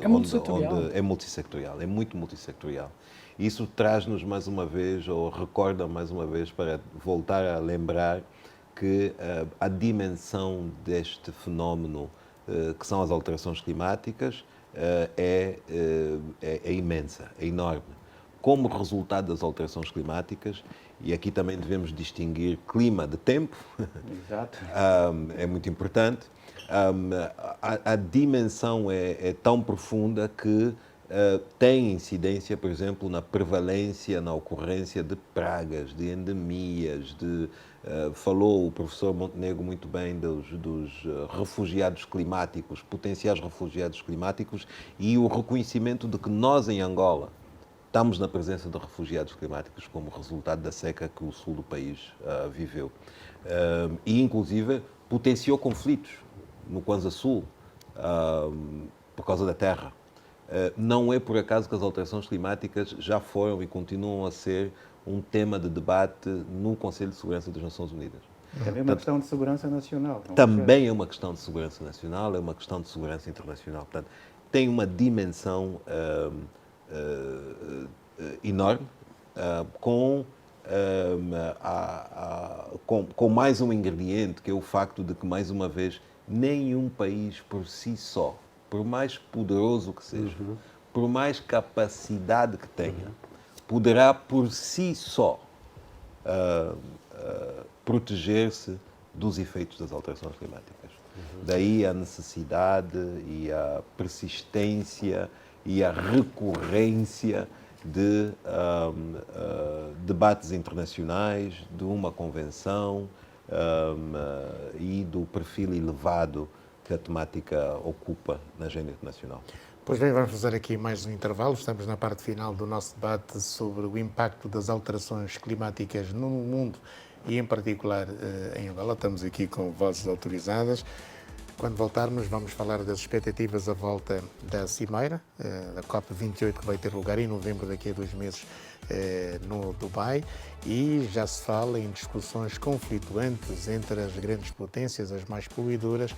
multissectorial. É multissectorial, é muito multissectorial. Isso traz-nos mais uma vez, ou recorda mais uma vez, para voltar a lembrar que a dimensão deste fenómeno, que são as alterações climáticas, é imensa, é enorme. Como resultado das alterações climáticas, e aqui também devemos distinguir clima de tempo, Exato. é muito importante, a dimensão é tão profunda que tem incidência, por exemplo, na prevalência, na ocorrência de pragas, de endemias, falou o professor Montenegro muito bem dos refugiados climáticos, potenciais refugiados climáticos, e o reconhecimento de que nós, em Angola, estamos na presença de refugiados climáticos como resultado da seca que o sul do país viveu. E, inclusive, potenciou conflitos no Kwanza Sul por causa da terra. Não é por acaso que as alterações climáticas já foram e continuam a ser um tema de debate no Conselho de Segurança das Nações Unidas. Também é uma questão de segurança nacional. Também é uma questão de segurança nacional, é uma questão de segurança internacional. Portanto, tem uma dimensão enorme, com mais um ingrediente, que é o facto de que, mais uma vez, nenhum país por si só, por mais poderoso que seja, por mais capacidade que tenha, poderá por si só proteger-se dos efeitos das alterações climáticas. Daí a necessidade e a persistência e a recorrência de debates internacionais, de uma convenção e do perfil elevado que a temática ocupa na agenda internacional. Pois bem, vamos fazer aqui mais um intervalo. Estamos na parte final do nosso debate sobre o impacto das alterações climáticas no mundo e, em particular, em Angola. Estamos aqui com vozes autorizadas. Quando voltarmos, vamos falar das expectativas à volta da Cimeira, da COP28, que vai ter lugar em novembro, daqui a 2 meses, no Dubai, e já se fala em discussões conflituantes entre as grandes potências, as mais poluidoras,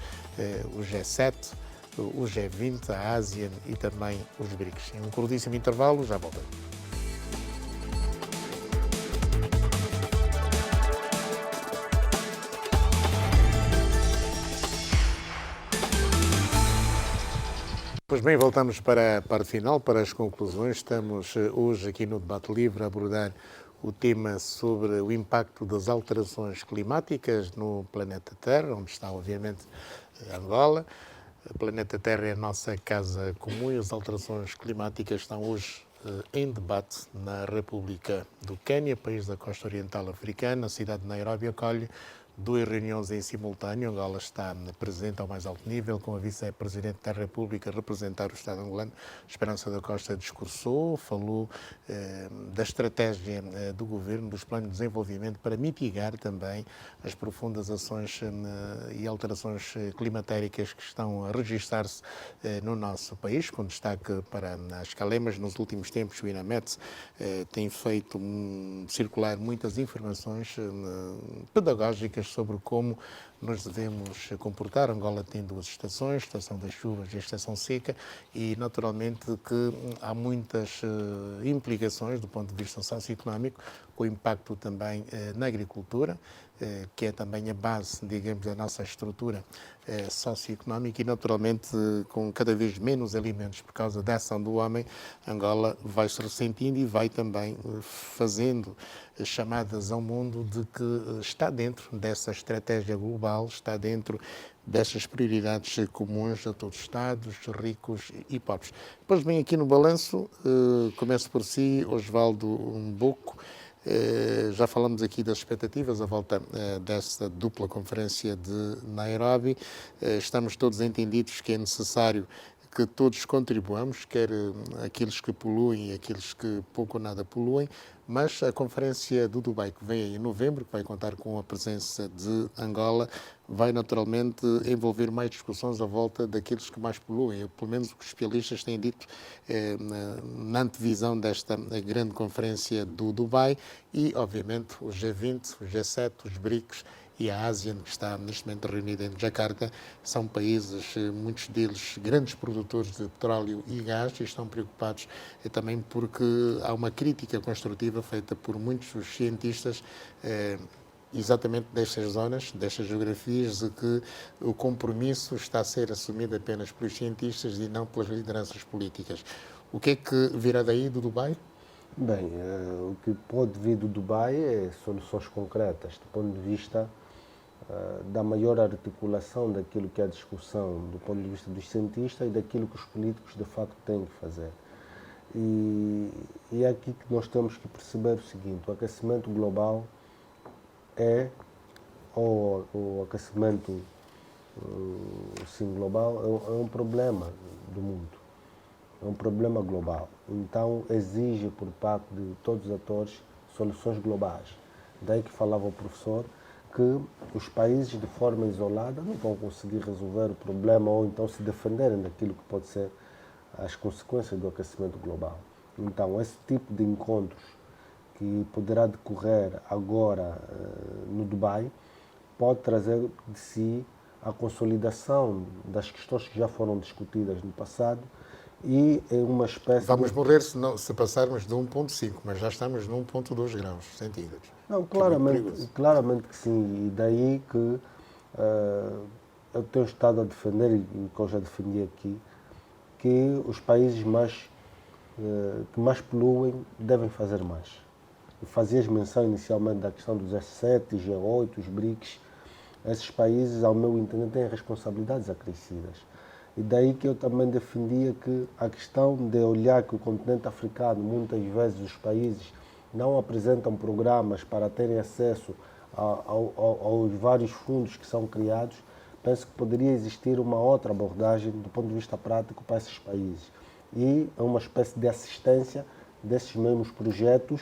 o G7, o G20, a ASEAN e também os BRICS. Em um curtíssimo intervalo, já voltamos. Pois bem, voltamos para a parte final, para as conclusões. Estamos hoje aqui no Debate Livre a abordar o tema sobre o impacto das alterações climáticas no planeta Terra, onde está, obviamente, Angola. O planeta Terra é a nossa casa comum e as alterações climáticas estão hoje em debate na República do Quênia, país da costa oriental africana. A cidade de Nairobi acolhe 2 reuniões em simultâneo. Angola está presente ao mais alto nível, com a vice-presidente da República a representar o Estado angolano. Esperança da Costa discursou, falou da estratégia do governo, dos planos de desenvolvimento para mitigar também as profundas ações e alterações climatéricas que estão a registrar-se no nosso país, com destaque para as Calemas. Nos últimos tempos, o INAMET tem feito circular muitas informações pedagógicas sobre como nos devemos comportar. Angola tem 2 estações, a estação das chuvas e a estação seca, e naturalmente que há muitas implicações do ponto de vista socioeconómico, com impacto também na agricultura, que é também a base, digamos, da nossa estrutura socioeconómica, e naturalmente com cada vez menos alimentos por causa da ação do homem, Angola vai se ressentindo e vai também fazendo chamadas ao mundo de que está dentro dessa estratégia global, está dentro destas prioridades comuns a todos os Estados, ricos e pobres. Depois vem aqui no balanço, começo por si, Osvaldo Mboco, Já falamos aqui das expectativas à volta desta dupla conferência de Nairobi. Estamos todos entendidos que é necessário que todos contribuamos, quer aqueles que poluem e aqueles que pouco ou nada poluem, mas a conferência do Dubai, que vem em novembro, que vai contar com a presença de Angola, vai naturalmente envolver mais discussões à volta daqueles que mais poluem, pelo menos o que os especialistas têm dito na antevisão desta grande conferência do Dubai e, obviamente, o G20, o G7, os BRICS e a ASEAN, que está neste momento reunida em Jakarta, são países, muitos deles, grandes produtores de petróleo e gás e estão preocupados também porque há uma crítica construtiva feita por muitos dos cientistas exatamente destas zonas, destas geografias, de que o compromisso está a ser assumido apenas pelos cientistas e não pelas lideranças políticas. O que é que virá daí do Dubai? Bem, o que pode vir do Dubai é soluções concretas, do ponto de vista da maior articulação daquilo que é a discussão do ponto de vista dos cientistas e daquilo que os políticos de facto têm que fazer. E é aqui que nós temos que perceber o seguinte: o aquecimento global ou o aquecimento sim, global é um problema do mundo, é um problema global. Então exige por parte de todos os atores soluções globais. Daí que falava o professor que os países de forma isolada não vão conseguir resolver o problema ou então se defenderem daquilo que pode ser as consequências do aquecimento global. Então, esse tipo de encontros que poderá decorrer agora no Dubai pode trazer de si a consolidação das questões que já foram discutidas no passado e é uma espécie Vamos morrer se passarmos de 1,5, mas já estamos no 1,2 graus centígrados. Não, É claramente que sim. E daí que eu tenho estado a defender, e que eu já defendi aqui, que os países que mais poluem devem fazer mais. E fazias menção inicialmente da questão dos G7, G8, os BRICS. Esses países, ao meu entender, têm responsabilidades acrescidas. E daí que eu também defendia que a questão de olhar que o continente africano, muitas vezes os países não apresentam programas para terem acesso aos vários fundos que são criados, penso que poderia existir uma outra abordagem do ponto de vista prático para esses países. E é uma espécie de assistência desses mesmos projetos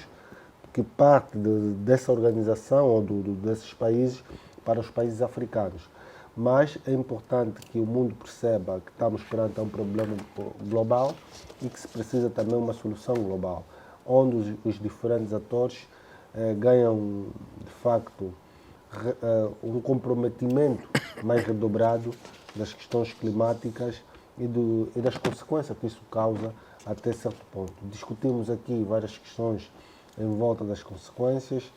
que parte dessa organização ou desses países para os países africanos. Mas é importante que o mundo perceba que estamos perante um problema global e que se precisa também uma solução global, onde os diferentes atores ganham, de facto, um comprometimento mais redobrado das questões climáticas e das consequências que isso causa até certo ponto. Discutimos aqui várias questões em volta das consequências,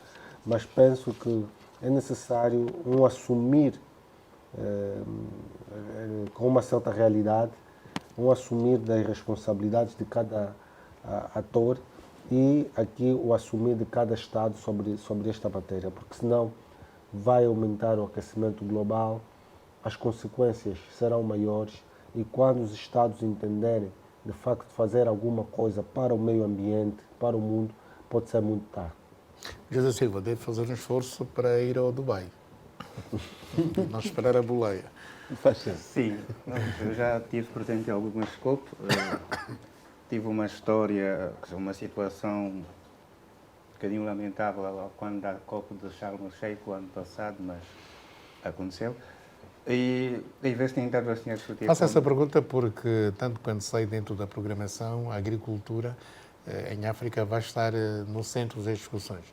mas penso que é necessário um assumir com uma certa realidade, um assumir das responsabilidades de cada ator e aqui o assumir de cada Estado sobre esta matéria, porque senão vai aumentar o aquecimento global, as consequências serão maiores e quando os Estados entenderem de facto fazer alguma coisa para o meio ambiente, para o mundo, pode ser muito tarde. José Silva, deve fazer um esforço para ir ao Dubai. Não esperar a boleia. Sim, eu já estive presente em algumas COP. Tive uma história, uma situação um bocadinho lamentável quando a COP de Sharm el-Sheikh o ano passado, mas aconteceu. E em vez de tentar assim a discutir... Faço essa pergunta porque, tanto quanto sei dentro da programação, a agricultura em África vai estar no centro das discussões.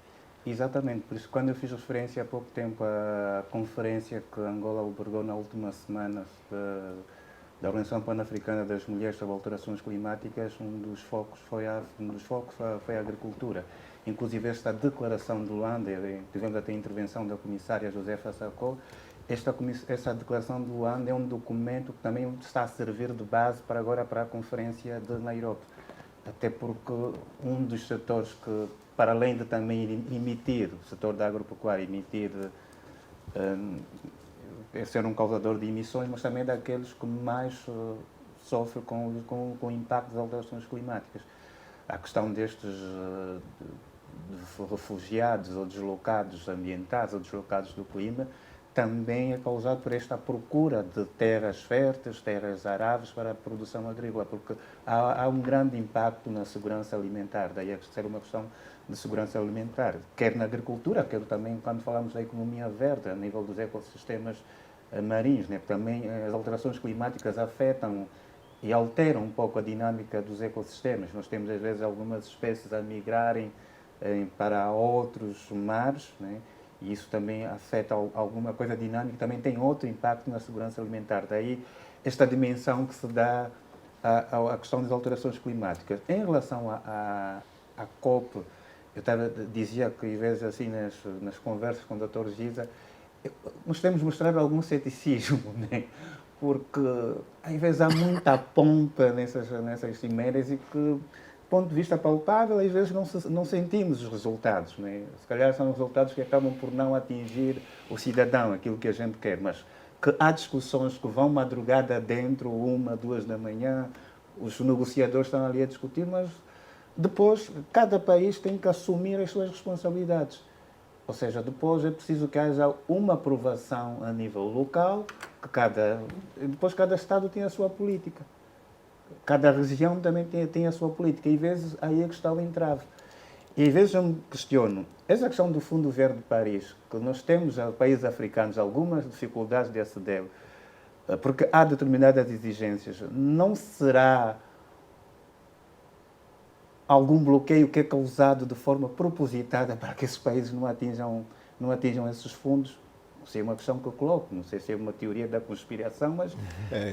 Exatamente, por isso quando eu fiz referência há pouco tempo à conferência que Angola albergou na última semana da Organização Pan-Africana das Mulheres sobre Alterações Climáticas, um dos focos foi a agricultura. Inclusive esta declaração de Luanda, tivemos até a intervenção da comissária Josefa Sacco, esta declaração de Luanda é um documento que também está a servir de base para agora para a conferência de Nairobi. Até porque um dos setores que, para além de também emitir, o setor da agropecuária emitir, é ser um causador de emissões, mas também é daqueles que mais sofrem com o impacto das alterações climáticas. A questão de refugiados ou deslocados ambientais ou deslocados do clima, também é causado por esta procura de terras férteis, terras aráveis para a produção agrícola, porque há um grande impacto na segurança alimentar, daí é ser uma questão de segurança alimentar, quer na agricultura, quer também quando falamos da economia verde, a nível dos ecossistemas marinhos, né? Também as alterações climáticas afetam e alteram um pouco a dinâmica dos ecossistemas. Nós temos às vezes algumas espécies a migrarem para outros mares, né? E isso também afeta alguma coisa dinâmica, também tem outro impacto na segurança alimentar. Daí esta dimensão que se dá à questão das alterações climáticas. Em relação à COP, dizia que, às vezes, assim, nas conversas com o Dr. Giza, nós temos mostrado algum ceticismo, né? Porque, às vezes, há muita pompa nessas cimeiras e que, do ponto de vista palpável, às vezes não sentimos os resultados, né? Se calhar são resultados que acabam por não atingir o cidadão, aquilo que a gente quer, mas que há discussões que vão madrugada dentro, 1, 2 da manhã, os negociadores estão ali a discutir, mas depois cada país tem que assumir as suas responsabilidades. Ou seja, depois é preciso que haja uma aprovação a nível local, que depois cada Estado tem a sua política. Cada região também tem a sua política. E às vezes aí é que está o entrave. E às vezes eu me questiono, essa questão do Fundo Verde de Paris, que nós temos, países africanos, algumas dificuldades de aceder, porque há determinadas exigências, não será algum bloqueio que é causado de forma propositada para que esses países não atinjam esses fundos? Não sei, é uma questão que eu coloco, não sei se é uma teoria da conspiração, mas...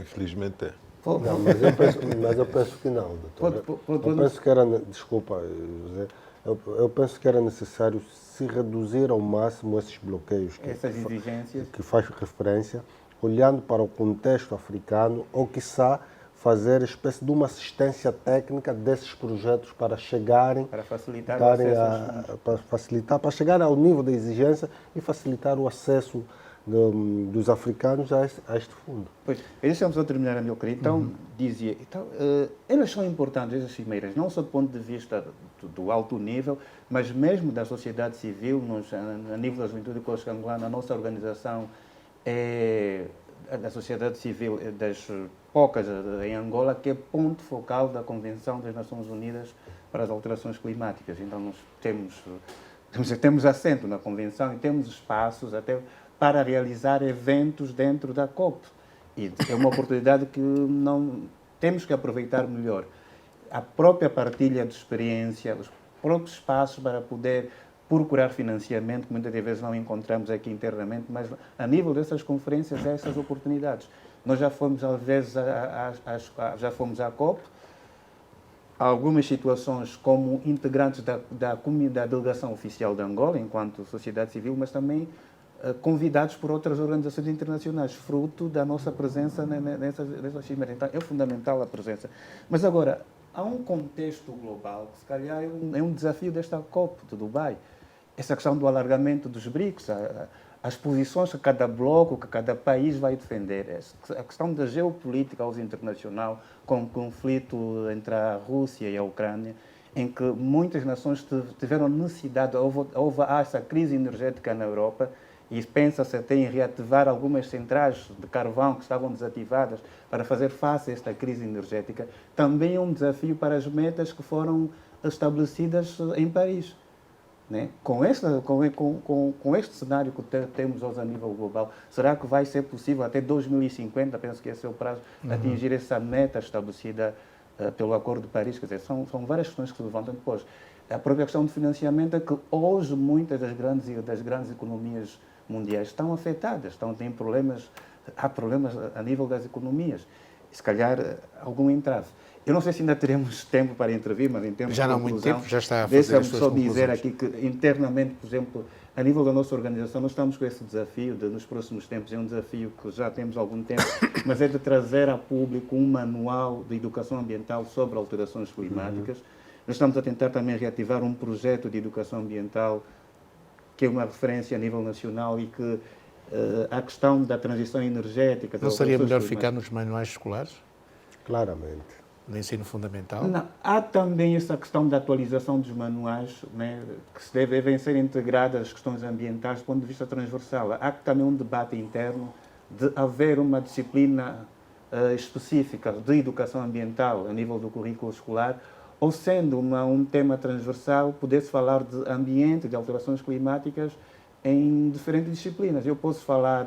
Infelizmente é. Não, mas eu penso que não, doutor. Eu penso que era, desculpa, José, eu penso que era necessário se reduzir ao máximo esses bloqueios, essas exigências que faz referência, olhando para o contexto africano, ou quiçá fazer espécie de uma assistência técnica desses projetos para chegarem, para facilitar o acesso para chegar ao nível da exigência e facilitar o acesso dos africanos a este fundo. Pois, deixamos só terminar, meu querido. Então, dizia, elas são importantes, essas cimeiras, não só do ponto de vista do alto nível, mas mesmo da sociedade civil, a nível da juventude ecológica angolana, a nossa organização da sociedade civil, das poucas em Angola, que é ponto focal da Convenção das Nações Unidas para as Alterações Climáticas. Então, nós temos assento na Convenção e temos espaços até para realizar eventos dentro da COP. E é uma oportunidade que não temos que aproveitar melhor. A própria partilha de experiência, os próprios espaços para poder procurar financiamento, que muitas vezes não encontramos aqui internamente, mas a nível dessas conferências, há essas oportunidades. Nós já fomos, às vezes, já fomos à COP, algumas situações como integrantes da delegação oficial de Angola, enquanto sociedade civil, mas também convidados por outras organizações internacionais, fruto da nossa presença nessas cimeiras. Então, é fundamental a presença. Mas agora, há um contexto global que, se calhar, é um desafio desta COP de Dubai. Essa questão do alargamento dos BRICS, as posições que cada bloco, que cada país vai defender, a questão da geopolítica internacional, com o conflito entre a Rússia e a Ucrânia, em que muitas nações tiveram necessidade, houve essa crise energética na Europa, e pensa-se até em reativar algumas centrais de carvão que estavam desativadas para fazer face a esta crise energética, também é um desafio para as metas que foram estabelecidas em Paris. Né? Com este cenário que temos hoje a nível global, será que vai ser possível até 2050, penso que esse é o prazo, atingir essa meta estabelecida pelo Acordo de Paris? Quer dizer, são várias questões que se levantam depois. A própria questão de financiamento é que hoje muitas das grandes economias mundiais estão afetadas, têm problemas, há problemas a nível das economias, e se calhar algum entrave. Eu não sei se ainda teremos tempo para intervir, mas em termos já de não há muito tempo, já está a fazer as suas deixa-me só dizer conclusões. aqui que internamente, por exemplo, a nível da nossa organização, nós estamos com esse desafio nos próximos tempos, é um desafio que já temos há algum tempo, mas é de trazer a público um manual de educação ambiental sobre alterações climáticas. Nós estamos a tentar também reativar um projeto de educação ambiental que é uma referência a nível nacional e que a questão da transição energética... Não seria melhor ficar nos manuais escolares? Claramente. no ensino fundamental? Não, há também essa questão da atualização dos manuais, né, que devem ser integradas as questões ambientais do ponto de vista transversal. Há também um debate interno de haver uma disciplina específica de educação ambiental a nível do currículo escolar, ou sendo um tema transversal, poder-se falar de ambiente, de alterações climáticas em diferentes disciplinas. Eu posso falar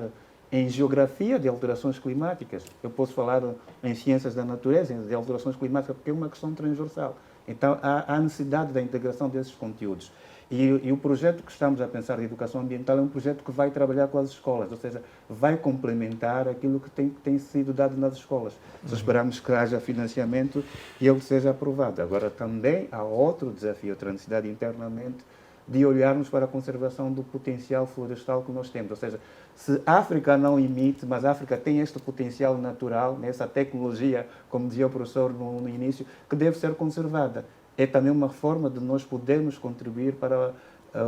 em geografia de alterações climáticas, eu posso falar em ciências da natureza, de alterações climáticas, porque é uma questão transversal. Então, há necessidade da integração desses conteúdos. E o projeto que estamos a pensar de educação ambiental é um projeto que vai trabalhar com as escolas, ou seja, vai complementar aquilo que tem sido dado nas escolas. Só esperamos que haja financiamento e ele seja aprovado. Agora, também há outro desafio, outra necessidade internamente, de olharmos para a conservação do potencial florestal que nós temos. Ou seja, se a África não emite, mas a África tem este potencial natural, essa tecnologia, como dizia o professor no início, que deve ser conservada. É também uma forma de nós podermos contribuir para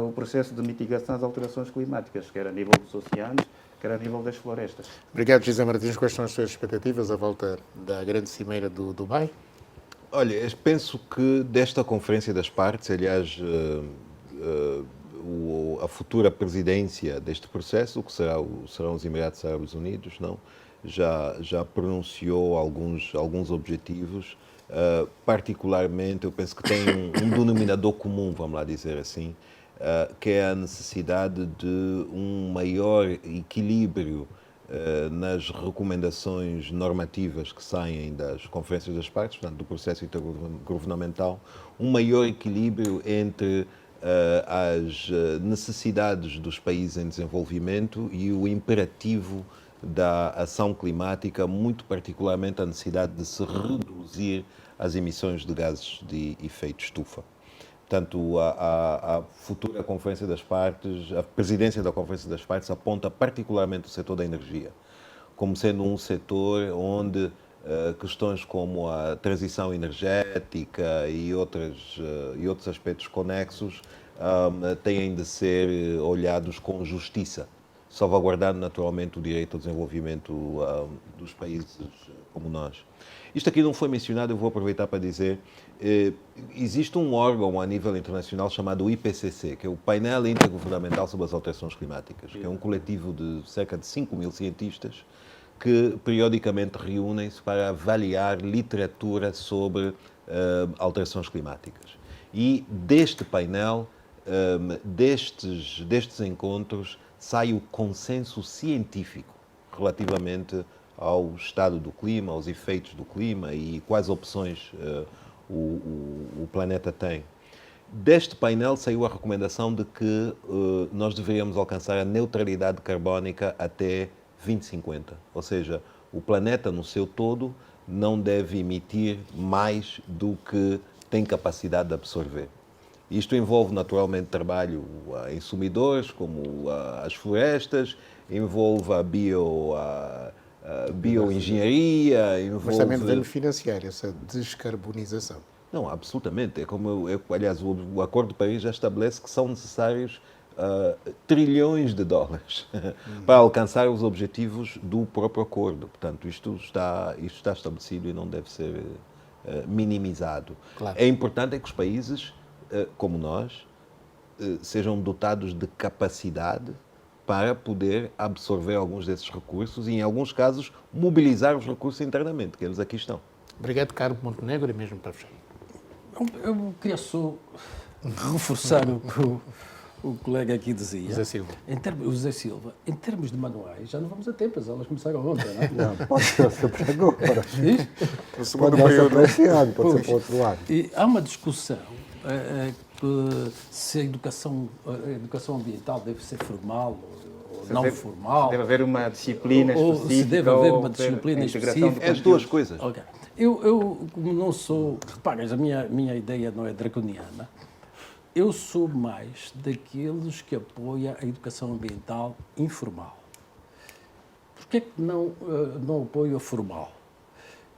o processo de mitigação das alterações climáticas, quer a nível dos oceanos, quer a nível das florestas. Obrigado, José Martins. Quais são as suas expectativas à volta da grande cimeira do Dubai? Olha, eu penso que desta Conferência das Partes, aliás, a futura presidência deste processo, que serão os Emirados Árabes Unidos, não? Já pronunciou alguns objetivos. Particularmente, eu penso que tem um denominador comum, vamos lá dizer assim, que é a necessidade de um maior equilíbrio nas recomendações normativas que saem das conferências das partes, portanto, do processo intergovernamental, um maior equilíbrio entre as necessidades dos países em desenvolvimento e o imperativo da ação climática, muito particularmente a necessidade de se reduzir as emissões de gases de efeito estufa. Portanto, a futura Conferência das Partes, a presidência da Conferência das Partes aponta particularmente o setor da energia como sendo um setor onde questões como a transição energética e outros aspectos conexos têm de ser olhados com justiça, salvaguardando naturalmente o direito ao desenvolvimento dos países como nós. Isto aqui não foi mencionado, eu vou aproveitar para dizer, existe um órgão a nível internacional chamado IPCC, que é o Painel Intergovernamental sobre as Alterações Climáticas, que é um coletivo de cerca de 5.000 cientistas que periodicamente reúnem-se para avaliar literatura sobre alterações climáticas. E deste painel, destes encontros, sai o consenso científico relativamente ao estado do clima, aos efeitos do clima e quais opções o planeta tem. Deste painel saiu a recomendação de que nós deveríamos alcançar a neutralidade carbónica até 2050, ou seja, o planeta no seu todo não deve emitir mais do que tem capacidade de absorver. Isto envolve naturalmente trabalho em sumidores, como as florestas, envolve a bioengenharia, Mas também devemos financiar essa descarbonização. Não, absolutamente. É como aliás, o Acordo de Paris já estabelece que são necessários trilhões de dólares para alcançar os objetivos do próprio acordo. Portanto, isto está estabelecido e não deve ser minimizado. Claro. É importante que os países, como nós, sejam dotados de capacidade para poder absorver alguns desses recursos e, em alguns casos, mobilizar os recursos internamente, que eles aqui estão. Obrigado, Carlos Montenegro, e mesmo para fechar. Eu queria só reforçar o que o colega aqui dizia. José Silva. O José Silva, em termos de manuais, já não vamos a tempo, as aulas começaram ontem, não é? Não, pode ser para agora. Isto? Pode não ser para este ano, pode ser para o outro ano. E há uma discussão que se a educação ambiental deve ser formal ou não formal. Deve haver uma disciplina específica. Se deve haver uma disciplina específica. É as duas coisas. Okay. Eu, como não sou... Reparem, a minha ideia não é draconiana. Eu sou mais daqueles que apoiam a educação ambiental informal. Porquê que não apoio a formal?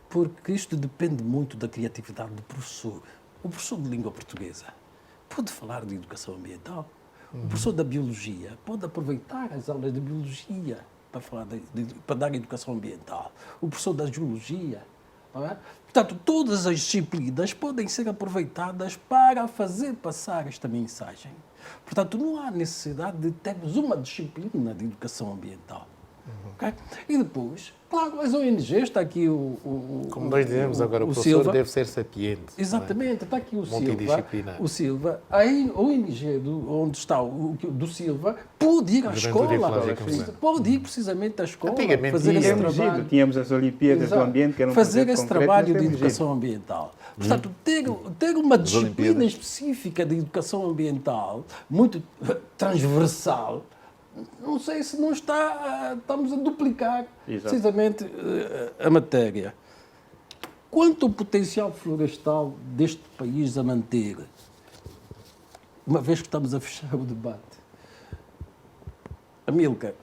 Porque isto depende muito da criatividade do professor. O professor de língua portuguesa pode falar de educação ambiental. O professor da biologia pode aproveitar as aulas de biologia para dar educação ambiental. O professor da geologia Não é? Portanto, todas as disciplinas podem ser aproveitadas para fazer passar esta mensagem. Portanto, não há necessidade de termos uma disciplina de educação ambiental. Okay? E depois, claro, as ONGs, está aqui como nós dizemos agora, o professor Silva, deve ser sapiente. exatamente, está aqui o Silva. Multidisciplinar. O Silva, a ONG onde está do Silva, pode ir à Juventude escola. Ecológica. Pode ir precisamente à escola. Antigamente fazer esse Tínhamos trabalho. ido, tínhamos as Olimpíadas Exato. do Ambiente, que era um fazer projeto esse concreto, trabalho mas de temos ido. educação ambiental. Portanto, ter uma disciplina Olimpíadas. específica de educação ambiental, muito transversal, não sei se não estamos a duplicar Exato. precisamente a matéria. Quanto ao potencial florestal deste país a manter, uma vez que estamos a fechar o debate, Amílcar,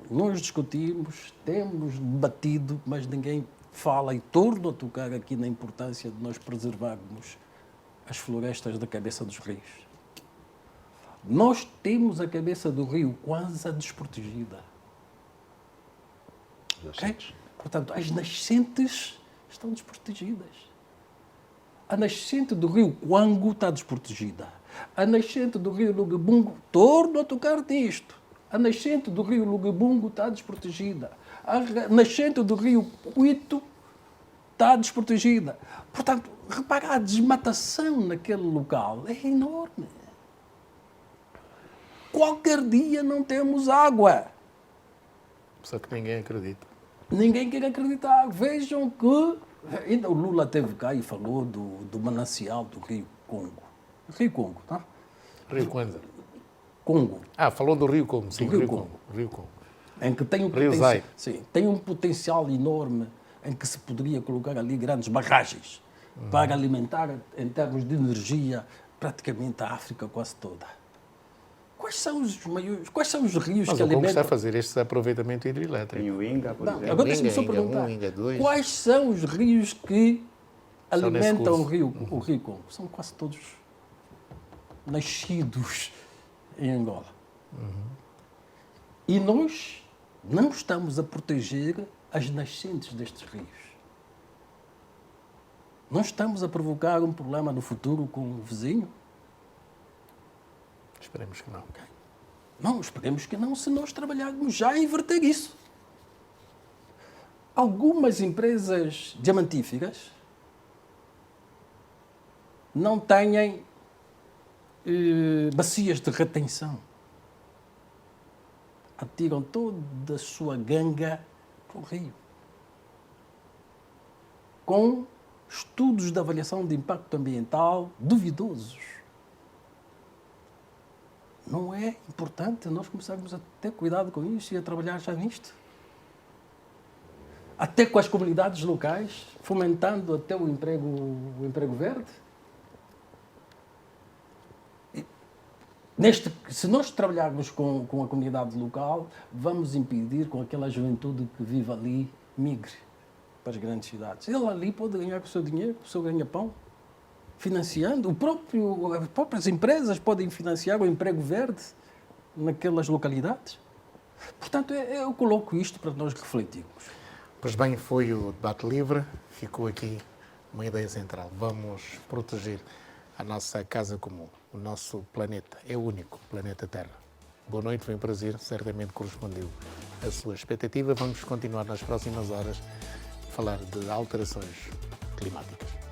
nós discutimos, temos debatido, mas ninguém fala, e torno a tocar aqui na importância de nós preservarmos as florestas da cabeça dos rios. Nós temos a cabeça do rio Kwanza desprotegida. Okay? Portanto, as nascentes estão desprotegidas. A nascente do rio Kwango está desprotegida. A nascente do rio Lugebungo, torno a tocar nisto. A nascente do rio Lugebungo está desprotegida. A nascente do rio Cuito está desprotegida. Portanto, repara, a desmatação naquele local é enorme. Qualquer dia não temos água. Só que ninguém acredita. Ninguém quer acreditar. Vejam que ainda o Lula esteve cá e falou do manancial do Rio Congo. Rio Congo, tá? Rio Kwanza. Congo. Falou do Rio Congo. Sim, Do Rio Rio Congo. Congo. Rio Congo. Em que tem um Rio potencial, Zai. sim, tem um potencial enorme em que se poderia colocar ali grandes barragens para alimentar, em termos de energia, praticamente a África quase toda. Quais são os rios Mas que o Congo está a alimentam? fazer este aproveitamento hidrelétrico. Tem o Inga, por Não, exemplo. agora deixa-me só Inga perguntar. 1, Inga 2. Quais são os rios que São nesse alimentam curso. o Rio Congo? São quase todos nascidos em Angola. E nós não estamos a proteger as nascentes destes rios. Não estamos a provocar um problema no futuro com o vizinho? Esperemos que não. Não, esperemos que não, se nós trabalharmos já a inverter isso. Algumas empresas diamantíferas não têm bacias de retenção. Atiram toda a sua ganga para o rio. Com estudos de avaliação de impacto ambiental duvidosos. Não é importante nós começarmos a ter cuidado com isso e a trabalhar já nisto? Até com as comunidades locais, fomentando até o emprego verde? Se nós trabalharmos com a comunidade local, vamos impedir com aquela juventude que vive ali, migre para as grandes cidades. Ele ali pode ganhar com o seu dinheiro, com o seu ganha-pão, financiando. As próprias empresas podem financiar o emprego verde naquelas localidades. Portanto, eu coloco isto para nós refletirmos. Pois bem, foi o debate livre. Ficou aqui uma ideia central. Vamos proteger a nossa casa comum. O nosso planeta é o único, o planeta Terra. Boa noite, foi um prazer. Certamente correspondeu à sua expectativa. Vamos continuar nas próximas horas a falar de alterações climáticas.